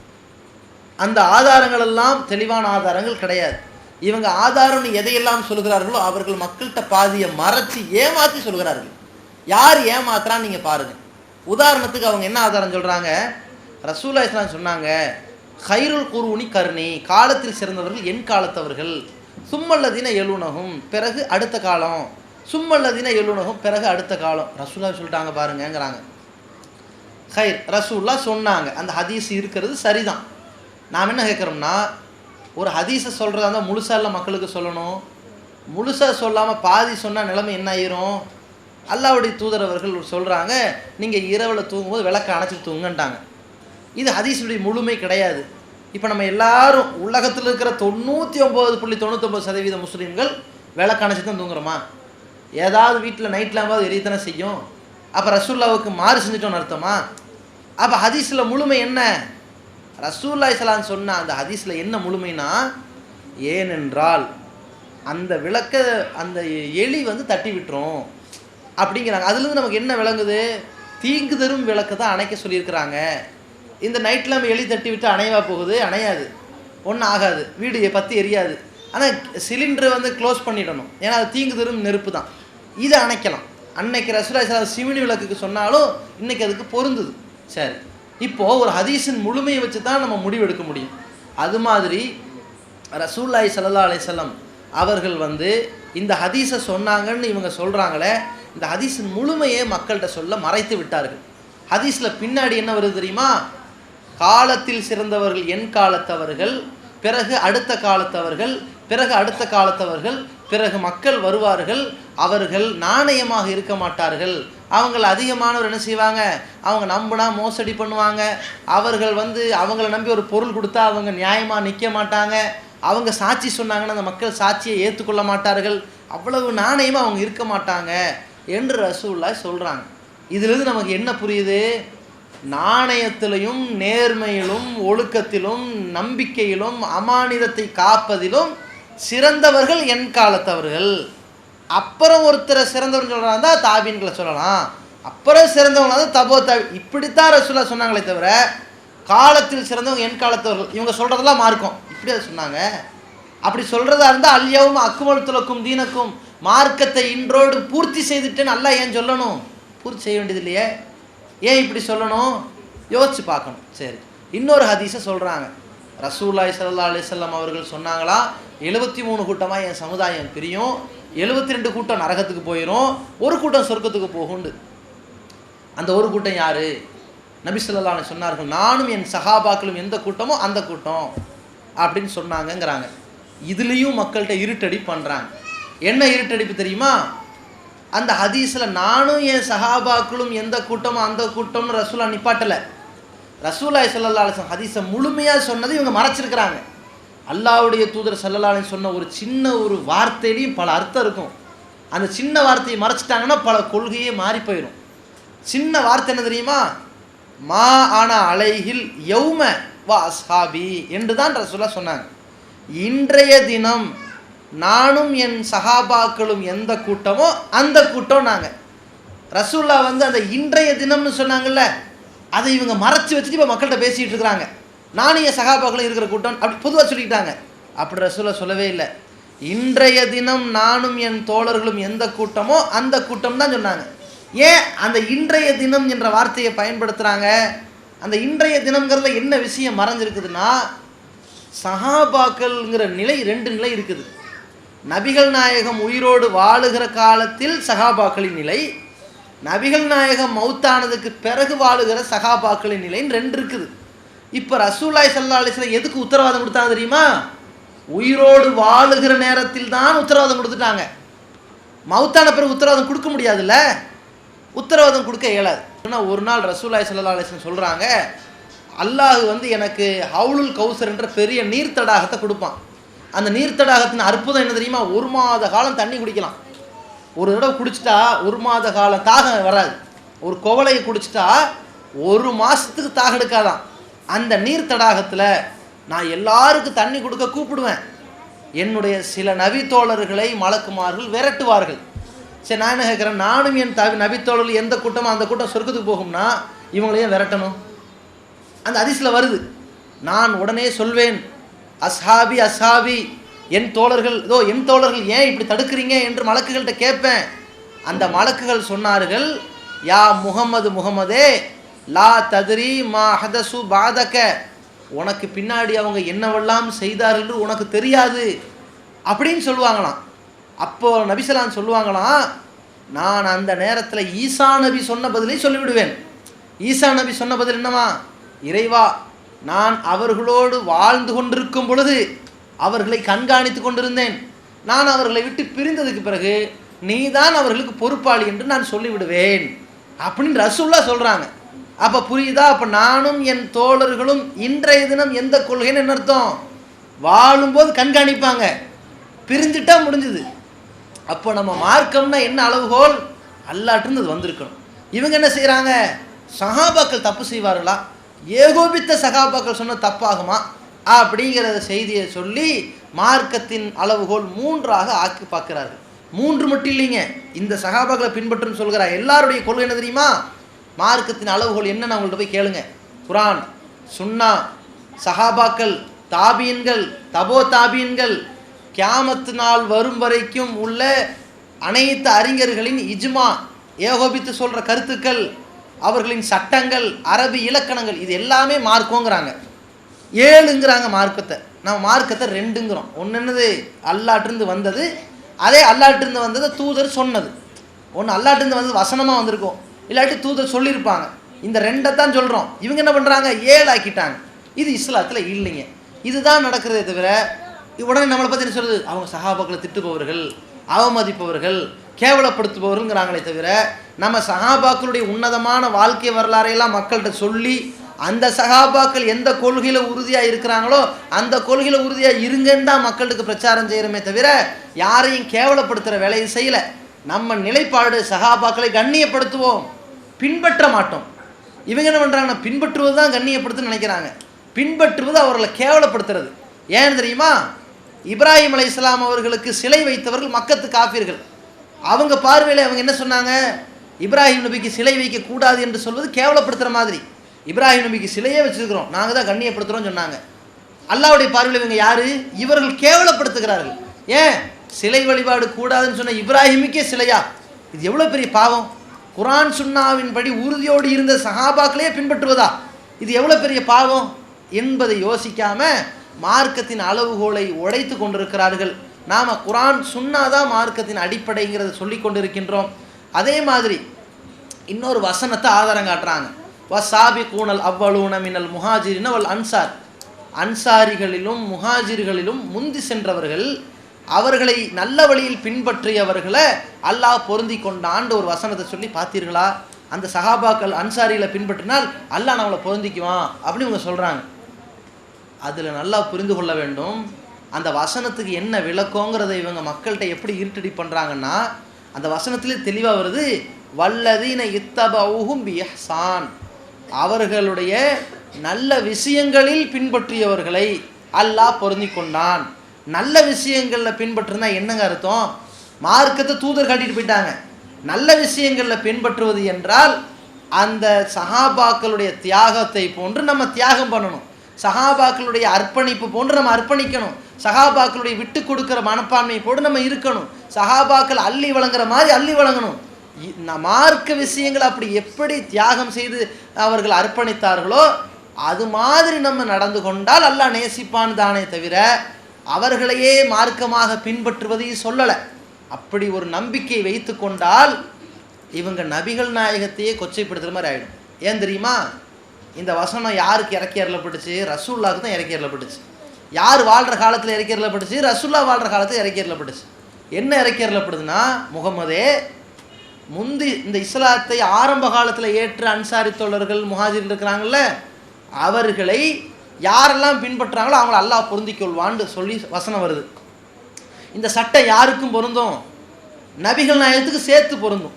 அந்த ஆதாரங்கள் எல்லாம் தெளிவான ஆதாரங்கள் கிடையாது. இவங்க ஆதாரம்னு எதையெல்லாம் சொல்கிறார்களோ அவர்கள் மக்கள்கிட்ட பாதியை மறைச்சி ஏமாற்றி சொல்கிறார்கள். யார் ஏமாத்துறான்னு நீங்கள் பாருங்கள். உதாரணத்துக்கு அவங்க என்ன ஆதாரம் சொல்கிறாங்க, ரசூலுல்லாஹி ஸல்லல்லாஹு அலைஹி வஸல்லம் சொன்னாங்க, கைருல் குருனி கர்ணி, காலத்தில் சிறந்தவர்கள் என் காலத்தவர்கள், சும்மல்லதீன எலுனகும், பிறகு அடுத்த காலம், சும்மல்லதீன எலுனகும், பிறகு அடுத்த காலம். ரசூலுல்லாஹி சொல்லிட்டாங்க பாருங்கங்கிறாங்க. ஹைர், ரசூலுல்லாஹ் சொன்னாங்க, அந்த ஹதீஸ் இருக்கிறது சரிதான். நாம் என்ன கேட்குறோம்னா, ஒரு ஹதீஸை சொல்கிறதா இருந்தால் முழுசாக இல்லை மக்களுக்கு சொல்லணும். முழுசாக சொல்லாமல் பாதி சொன்னால் நிலைமை என்ன ஆயிரும்? அல்லாஹ்வுடைய தூதர் அவர்கள் சொல்கிறாங்க, நீங்கள் இரவில் தூங்கும்போது விளக்கை அணைச்சிட்டு தூங்கன்ட்டாங்க. இது ஹதீஸுடைய முழுமை கிடையாது. இப்போ நம்ம எல்லாரும் உலகத்தில் இருக்கிற 99.99% முஸ்லீம்கள் விளக்கு அணைச்சி தான் தூங்குறோமா? ஏதாவது வீட்டில் நைட் லேம்பாவது எரியத்தானே செய்யும். அப்போ ரசூலுல்லாவுக்கு மாறு செஞ்சுட்டோன்னு அர்த்தமா? அப்போ ஹதீஸில் முழுமை என்ன? ரசூலுல்லாஹி ஸல்லல்லாஹு அலைஹி வஸல்லம் சொன்ன அந்த ஹதீஸில் என்ன முழுமைனா, ஏனென்றால் அந்த விளக்கை அந்த எலி தட்டி விட்டுரும் அப்படிங்கிறாங்க. அதுலேருந்து நமக்கு என்ன விளங்குது? தீங்கு தரும் விளக்கு தான் அணைக்க சொல்லியிருக்கிறாங்க. இந்த நைட்டில் நம்ம எலி தட்டி விட்டு அணையவா போகுது? அணையாது, ஒன்றும் ஆகாது, வீடு பற்றி எரியாது. ஆனால் சிலிண்டரை க்ளோஸ் பண்ணிடணும், ஏன்னா அது தீங்கு தரும் நெருப்பு தான். இதை அணைக்கலாம். அன்னைக்கு ரசூலுல்லாஹி ஸல்லல்லாஹு அலைஹி வஸல்லம் சிமினி விளக்குக்கு சொன்னாலும் இன்றைக்கி அதுக்கு பொருந்துது. சரி, இப்போது ஒரு ஹதீஸின் முழுமையை வச்சு தான் நம்ம முடிவெடுக்க முடியும். அது மாதிரி ரசூலுல்லாஹி ஸல்லல்லாஹு அலைஹி வஸல்லம் அவர்கள் இந்த ஹதீஸை சொன்னாங்கன்னு இவங்க சொல்கிறாங்களே, இந்த ஹதீஸின் முழுமையை மக்கள்கிட்ட சொல்ல மறைத்து விட்டார்கள். ஹதீஸில் பின்னாடி என்ன வருது தெரியுமா? காலத்தில் சிறந்தவர்கள் என் காலத்தவர்கள், பிறகு அடுத்த காலத்தவர்கள், பிறகு அடுத்த காலத்தவர்கள், பிறகு மக்கள் வருவார்கள், அவர்கள் நாணயமாக இருக்க மாட்டார்கள். அவங்கள அதிகமானவர் என்ன செய்வாங்க? அவங்க நம்பினா மோசடி பண்ணுவாங்க. அவர்கள் அவங்கள நம்பி ஒரு பொருள் கொடுத்தா அவங்க நியாயமாக நிற்க மாட்டாங்க. அவங்க சாட்சி சொன்னாங்கன்னா அந்த மக்கள் சாட்சியை ஏற்றுக்கொள்ள மாட்டார்கள். அவ்வளவு நாணயமாக அவங்க இருக்க மாட்டாங்க என்று ரசூலுல்லாஹி சொல்கிறாங்க. இதிலிருந்து நமக்கு என்ன புரியுது? நாணயத்திலும் நேர்மையிலும் ஒழுக்கத்திலும் நம்பிக்கையிலும் அமானிதத்தை காப்பதிலும் சிறந்தவர்கள் என் காலத்தவர்கள். அப்புறம் ஒருத்தரை சிறந்தவர்கள் சொல்கிறாங்க தான் தாபீன்களை சொல்லலாம். அப்புறம் சிறந்தவங்க தபோ தாபி, இப்படித்தான் ரசூலுல்லாஹ் சொன்னாங்களே தவிர காலத்தில் சிறந்தவங்க என் காலத்தவர்கள் இவங்க சொல்கிறதெல்லாம் மார்க்கம் இப்படி அதை சொன்னாங்க. அப்படி சொல்கிறதா இருந்தால் அல்யவும் அக்குமல்துலக்கும் தீனக்கும், மார்க்கத்தை இன்றோடு பூர்த்தி செய்துட்டேன்னு அல்லாஹ் ஏன் சொல்லணும்? பூர்த்தி செய்ய வேண்டியது இல்லையே, ஏன் இப்படி சொல்லணும்? யோசிச்சு பார்க்கணும். சரி, இன்னொரு ஹதீஸை சொல்கிறாங்க. ரசூலுல்லாஹி ஸல்லல்லாஹு அலைஹி வஸல்லம் அவர்கள் சொன்னாங்களா, 73 கூட்டமாக என் சமுதாயம் பிரியும், 72 கூட்டம் நரகத்துக்கு போயிடும், ஒரு கூட்டம் சொர்க்கத்துக்கு போகுண்டு. அந்த ஒரு கூட்டம் யார்? நபி ஸல்லல்லாஹு அலைஹி சொன்னார்கள், நானும் என் சஹாபாக்களும் எந்த கூட்டமோ அந்த கூட்டம் அப்படின்னு சொன்னாங்கங்கிறாங்க. இதுலேயும் மக்கள்கிட்ட இருட்டடி பண்ணுறாங்க. என்ன இருட்டடிப்பு தெரியுமா? அந்த ஹதீஸில் நானும் என் சஹாபாக்களும் எந்த கூட்டமோ அந்த கூட்டம்னு ரசூலா நிப்பாட்டலை. ரசூலுல்லாஹி ஸல்லல்லாஹு அலைஹி வஸல்லம் ஹதீஸை முழுமையாக சொன்னதை இவங்க மறைச்சிருக்கிறாங்க. அல்லாஹ்வுடைய தூதர் ஸல்லல்லாஹு அலைஹி சொன்ன ஒரு சின்ன ஒரு வார்த்தையிலையும் பல அர்த்தம் இருக்கும். அந்த சின்ன வார்த்தையை மறைச்சிட்டாங்கன்னா பல கொள்கையே மாறி போயிடும். சின்ன வார்த்தை என்ன தெரியுமா? மா ஆனா அலைஹில் யௌம வா அஸ்ஹாபி என்று தான் ரசூலுல்லாஹ் சொன்னாங்க. இன்றைய தினம் நானும் என் சஹாபாக்களும் எந்த கூட்டமோ அந்த கூட்டம் நாங்கள். ரசூலுல்லாஹ் அந்த இன்றைய தினம்னு சொன்னாங்கல்ல, அதை இவங்க மறைச்சி வச்சுட்டு இப்போ மக்கள்கிட்ட பேசிகிட்டு இருக்கிறாங்க. நானும் என் சஹாபாக்களும் இருக்கிற கூட்டம் அப்படி பொதுவாக சொல்லிக்கிட்டாங்க. அப்படி ரசூலுல்லாஹ் சொல்லவே இல்லை. இன்றைய தினம் நானும் என் தோழர்களும் எந்த கூட்டமோ அந்த கூட்டம் தான் சொன்னாங்க. ஏன் அந்த இன்றைய தினம் என்ற வார்த்தையை பயன்படுத்துகிறாங்க? அந்த இன்றைய தினம்ங்கிறதுல என்ன விஷயம் மறைஞ்சிருக்குதுன்னா, சஹாபாக்கள்ங்கிற நிலை 2 நிலை இருக்குது. நபிகள் நாயகம் உயிரோடு வாழுகிற காலத்தில் சஹாபாக்களின் நிலை, நபிகள் நாயகம் மௌத்தானதுக்கு பிறகு வாழுகிற சஹாபாக்களின் நிலைன்னு 2 இருக்குது. இப்போ ரசூலுல்லாஹி ஸல்லல்லாஹு அலைஹி வஸல்லம் எதுக்கு உத்தரவாதம் கொடுத்தாங்க தெரியுமா? உயிரோடு வாழுகிற நேரத்தில் தான் உத்தரவாதம் கொடுத்துட்டாங்க. மௌத்தான பிறகு உத்தரவாதம் கொடுக்க முடியாதுல்ல, உத்தரவாதம் கொடுக்க இயலாது. ஆனால் ஒரு நாள் ரசூலுல்லாஹி ஸல்லல்லாஹு அலைஹி வஸல்லம் சொல்கிறாங்க, அல்லாஹ் எனக்கு ஹவுலுல் கௌசர் என்ற பெரிய நீர்த்தடாகத்தை கொடுப்பான். அந்த நீர்த்தடாகத்தின் அற்புதம் என்ன தெரியுமா? 1 மாத காலம் தண்ணி குடிக்கலாம். ஒரு தடவை குடிச்சிட்டா 1 மாத காலம் தாகம் வராது. ஒரு குவளையை குடிச்சிட்டா 1 மாதத்துக்கு தாகம் எடுக்காதான். அந்த நீர் தடாகத்தில் நான் எல்லாருக்கும் தண்ணி கொடுக்க கூப்பிடுவேன். என்னுடைய சில நபித்தோழர்களை மலக்குமார்கள் விரட்டுவார்கள். சரி, நான் என்ன கேட்குறேன், நானும் என் நபித்தோழர்கள் எந்த கூட்டமோ அந்த கூட்டம் சொர்க்கத்துக்கு போகும்னா இவங்களையும் விரட்டணும்? அந்த ஹதீஸில் வருது. நான் உடனே சொல்வேன், அஸ்ஹாபி அஸ்ஹாபி, என் தோழர்கள், என் தோழர்கள் ஏன் இப்படி தடுக்கிறீங்க என்று மலக்குகள்கிட்ட கேட்பேன். அந்த மலக்குகள் சொன்னார்கள், யா முகமதே லா தத்ரி மா ஹதசு பாதக, உனக்கு பின்னாடி அவங்க என்னவெல்லாம் செய்தார்கள் என்று உனக்கு தெரியாது அப்படின்னு சொல்லுவாங்களாம். அப்போ நபிசலான் சொல்லுவாங்களாம், நான் அந்த நேரத்தில் ஈசா நபி சொன்ன பதிலை சொல்லிவிடுவேன். ஈசா நபி சொன்ன பதில் என்னவா? இறைவா, நான் அவர்களோடு வாழ்ந்து கொண்டிருக்கும் பொழுது அவர்களை கண்காணித்து கொண்டிருந்தேன். நான் அவர்களை விட்டு பிரிந்ததுக்கு பிறகு நீதான் அவர்களுக்கு பொறுப்பாளி என்று நான் சொல்லிவிடுவேன் அப்படின்னு ரசூலுல்லாஹ் சொல்கிறாங்க. அப்போ புரியுதா? அப்போ நானும் என் தோழர்களும் இன்றைய தினம் எந்த கொள்கைன்னு என்ன அர்த்தம்? வாழும்போது கண்காணிப்பாங்க, பிரிஞ்சுட்டா முடிஞ்சுது. அப்போ நம்ம மார்க்கம்னா என்ன அளவுகோல்? அல்லாஹ்ட்டிருந்து வந்திருக்கணும். இவங்க என்ன செய்கிறாங்க? சஹாபாக்கள் தப்பு செய்வார்களா? ஏகோபித்த சஹாபாக்கள் சொன்ன தப்பாகுமா அப்படிங்கிற செய்தியை சொல்லி மார்க்கத்தின் அளவுகோல் 3ஆக ஆக்கி பார்க்கிறார்கள். 3 மட்டும் இல்லைங்க, இந்த சஹாபாக்களை பின்பற்றுன்னு சொல்கிறார். எல்லாருடைய கொள்கை என்ன தெரியுமா? மார்க்கத்தின் அளவுகோல் என்னன்னு அவங்கள்ட்ட போய் கேளுங்க. குரான், சுன்னா, சஹாபாக்கள், தாபீன்கள், தபோ தாபீன்கள், கியாமத்து நாள் வரும் வரைக்கும் உள்ள அனைத்து அறிஞர்களின் இஜ்மா, ஏகோபித்து சொல்கிற கருத்துக்கள், அவர்களின் சட்டங்கள், அரபி இலக்கணங்கள், இது எல்லாமே மார்க்கங்கிறாங்க. 7ங்கிறாங்க மார்க்கத்தை. நம்ம மார்க்கத்தை 2ங்கிறோம். ஒன்று என்னது? அல்லாஹ்ட்டிருந்து வந்தது. அதே அல்லாஹ்ட்டிருந்து வந்தது தூதர் சொன்னது. ஒன்று அல்லாஹ்ட்டிருந்து வந்தது வசனமாக வந்திருக்கும், இல்லாட்டி தூதர் சொல்லியிருப்பாங்க. இந்த 2ஐ தான் சொல்கிறோம். இவங்க என்ன பண்ணுறாங்க? 7 ஆக்கிட்டாங்க. இது இஸ்லாத்தில் இல்லைங்க. இதுதான் நடக்கிறதே தவிர உடனே நம்மளை பற்றி என்ன சொல்லுது? அவங்க சஹாபாக்களை திட்டுபவர்கள், அவமதிப்பவர்கள், கேவலப்படுத்துபவர்கள்ங்கிறாங்களே தவிர நம்ம சஹாபாக்களுடைய உன்னதமான வாழ்க்கை வரலாறையெல்லாம் மக்கள்கிட்ட சொல்லி அந்த சஹாபாக்கள் எந்த கொள்கையில் உறுதியாக இருக்கிறாங்களோ அந்த கொள்கையில் உறுதியாக இருங்கன்னு தான் மக்களுக்கு பிரச்சாரம் செய்கிறோமே தவிர யாரையும் கேவலப்படுத்துகிற வேலையை செய்யலை. நம்ம நிலைப்பாடு சஹாபாக்களை கண்ணியப்படுத்துவோம், பின்பற்ற மாட்டோம். இவங்க என்ன பண்ணுறாங்கன்னா பின்பற்றுவது தான் கண்ணியப்படுத்துன்னு நினைக்கிறாங்க. பின்பற்றுவது அவர்களை கேவலப்படுத்துறது. ஏன்னு தெரியுமா? இப்ராஹிம் அலைஹிஸ்ஸலாம் அவர்களுக்கு சிலை வைத்தவர்கள் மக்கத்து காஃபிர்கள். அவங்க பார்வையில் அவங்க என்ன சொன்னாங்க? இப்ராஹிம் நபிக்கு சிலை வைக்கக்கூடாது என்று சொல்வது கேவலப்படுத்துகிற மாதிரி. இப்ராஹிம் நபிக்கு சிலையே வச்சுருக்கிறோம், நாங்கள் தான் கண்ணியப்படுத்துகிறோம்னு சொன்னாங்க. அல்லாஹ்வுடைய பார்வையில் இவங்க யார்? இவர்கள் கேவலப்படுத்துகிறார்கள். ஏன்? சிலை வழிபாடு கூடாதுன்னு சொன்ன இப்ராஹிமுக்கே சிலையா? இது எவ்வளோ பெரிய பாவம்! குரான் சுன்னாவின்படி உறுதியோடு இருந்த சஹாபாக்களே பின்பற்றுவதா? இது எவ்வளோ பெரிய பாவம் என்பதை யோசிக்காமல் மார்க்கத்தின் அளவுகோலை உடைத்து கொண்டிருக்கிறார்கள். நாம் குரான் சுன்னாதான் மார்க்கத்தின் அடிப்படைங்கிறத சொல்லி கொண்டிருக்கின்றோம். அதே மாதிரி இன்னொரு வசனத்தை ஆதாரம் காட்டுறாங்க. வசாபிகூனல் அவ்வளூன மினல் முஹாஜிரின வல் அன்சார், அன்சாரிகளிலும் முஹாஜிர்களிலும் முந்தி சென்றவர்கள், அவர்களை நல்ல வழியில் பின்பற்றியவர்களை அல்லாஹ் பொருந்தி கொண்டாண்டு ஒரு வசனத்தை சொல்லி பார்த்தீர்களா? அந்த சஹாபாக்கள் அன்சாரிகளை பின்பற்றினால் அல்லாஹ் நம்மளை பொருந்திக்குவான் அப்படின்னு இவங்க சொல்கிறாங்க. அதில் நல்லா புரிந்து கொள்ள வேண்டும், அந்த வசனத்துக்கு என்ன விளக்கங்கிறத இவங்க மக்கள்கிட்ட எப்படி இருட்டடி பண்ணுறாங்கன்னா, அந்த வசனத்திலே தெளிவாக வருது, வல்லதீன இத்தபஊஹும் பிஇஹ்சான், அவர்களுடைய நல்ல விஷயங்களில் பின்பற்றியவர்களை அல்லாஹ் பொருந்தி கொண்டான். நல்ல விஷயங்களில் பின்பற்றுனா என்னங்க அர்த்தம்? மார்க்கத்தை தூதர் காட்டிட்டு போயிட்டாங்க. நல்ல விஷயங்களில் பின்பற்றுவது என்றால் அந்த சஹாபாக்களுடைய தியாகத்தை போன்று நம்ம தியாகம் பண்ணணும், சஹாபாக்களுடைய அர்ப்பணிப்பு போன்று நம்ம அர்ப்பணிக்கணும், சஹாபாக்களுடைய விட்டு கொடுக்குற மனப்பான்மை போட்டு நம்ம இருக்கணும், சஹாபாக்கள் அள்ளி வழங்குற மாதிரி அள்ளி வழங்கணும். மார்க்க விஷயங்கள் அப்படி எப்படி தியாகம் செய்து அவர்கள் அர்ப்பணித்தார்களோ அது மாதிரி நம்ம நடந்து கொண்டால் அல்லாஹ் நேசிப்பான் தானே தவிர அவர்களையே மார்க்கமாக பின்பற்றுவதை சொல்லலை. அப்படி ஒரு நம்பிக்கை வைத்து கொண்டால் இவங்க நபிகள் நாயகத்தையே கொச்சைப்படுத்துகிற மாதிரி ஆகிடும். ஏன் தெரியுமா? இந்த வசனம் யாருக்கு இறக்கி அருளப்பட்டுச்சு? ரசூலுல்லாஹ்க்கு தான் இறக்கி அருளப்பட்டுச்சு. யார் வாழ்கிற காலத்தில் இறக்கி அருளப்பட்டுச்சு? ரசூலுல்லாஹ் வாழ்கிற காலத்தில் இறக்கி அருளப்பட்டுச்சு. என்ன இறக்கி அருளப்படுதுன்னா, முகமதே, முந்தி இந்த இஸ்லாத்தை ஆரம்ப காலத்தில் ஏற்ற அன்சாரி தோழர்கள் முஹாஜிர் இருக்கிறாங்கல்ல, அவர்களை யாரெல்லாம் பின்பற்றுறாங்களோ அவங்கள அல்லாஹ் பொருந்திக்கொள்வான்னு சொல்லி வசனம் வருது. இந்த சட்டம் யாருக்கும் பொருந்தும்? நபிகள் நாயகத்துக்கு சேர்த்து பொருந்தும்.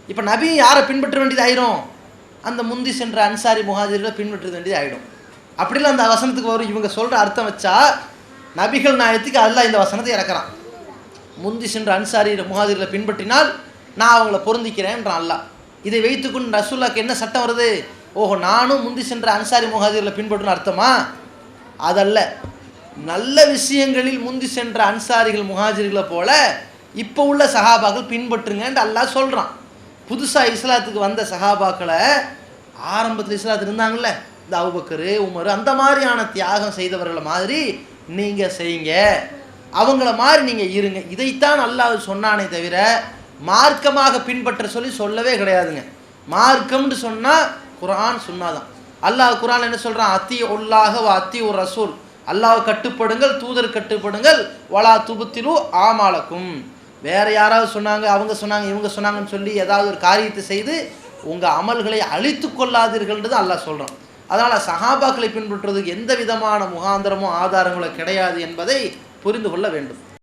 இப்போ நபி யாரை பின்பற்ற வேண்டியது ஆயிரும்? அந்த முந்தி சென்ற அன்சாரி முஹாஜிர்களை பின்பற்ற வேண்டியது ஆகிடும். அப்படிலாம் அந்த வசனத்துக்கு வரும். இவங்க சொல்கிற அர்த்தம் வச்சா நபிகள் நாயகத்துக்கு அல்லாஹ் இந்த வசனத்தை இறக்குறான். முந்தி சென்ற அன்சாரி முஹாஜிர்களை பின்பற்றினால் நான் அவங்கள பொருந்திக்கிறேன்றான் அல்லாஹ். இதை வைத்துக்கொண்டு ரசூலுல்லாஹ்க்கு என்ன சட்டம் வருது? ஓஹோ, நானும் முந்தி சென்ற அன்சாரி முஹாஜிர்களை பின்பற்றணும் அர்த்தமா? அதல்ல. நல்ல விஷயங்களில் முந்தி சென்ற அன்சாரிகள் முஹாஜிர்களை போல இப்போ உள்ள சஹாபாக்கள் பின்பற்றுங்கன்னு அல்லாஹ் சொல்கிறான். புதுசாக இஸ்லாத்துக்கு வந்த சஹாபாக்களை ஆரம்பத்தில் இஸ்லாத்துக்கு இருந்தாங்கல்ல, இந்த அபூபக்கர், உமர், அந்த மாதிரியான தியாகம் செய்தவர்களை மாதிரி நீங்கள் செய்யுங்க, அவங்கள மாதிரி நீங்கள் இருங்க. இதைத்தான் அல்லாஹ் சொன்னானே தவிர மார்க்கமாக பின்பற்ற சொல்லவே கிடையாதுங்க. மார்க்கம்னு சொன்னால் குர்ஆன் சுன்னாதான். அல்லாஹ் குர்ஆன் என்ன சொல்கிறான்? அத்தி உல்லாஹ வ அத்தி உர் ரசூல், அல்லாஹ் கட்டுப்படுங்கள், தூதர் கட்டுப்படுங்கள், வலா துபுத்திலு ஆமாலக்கும். வேறு யாராவது சொன்னாங்க, அவங்க சொன்னாங்க, இவங்க சொன்னாங்கன்னு சொல்லி ஏதாவது ஒரு காரியத்தை செய்து உங்கள் அமல்களை அழித்து கொள்ளாதீர்கள்ன்றது அல்லாஹ் சொல்கிறான். அதனால் சஹாபாக்களை பின்பற்றுவதற்கு எந்த விதமான முகாந்திரமோ ஆதாரங்களோ கிடையாது என்பதை புரிந்து கொள்ள வேண்டும்.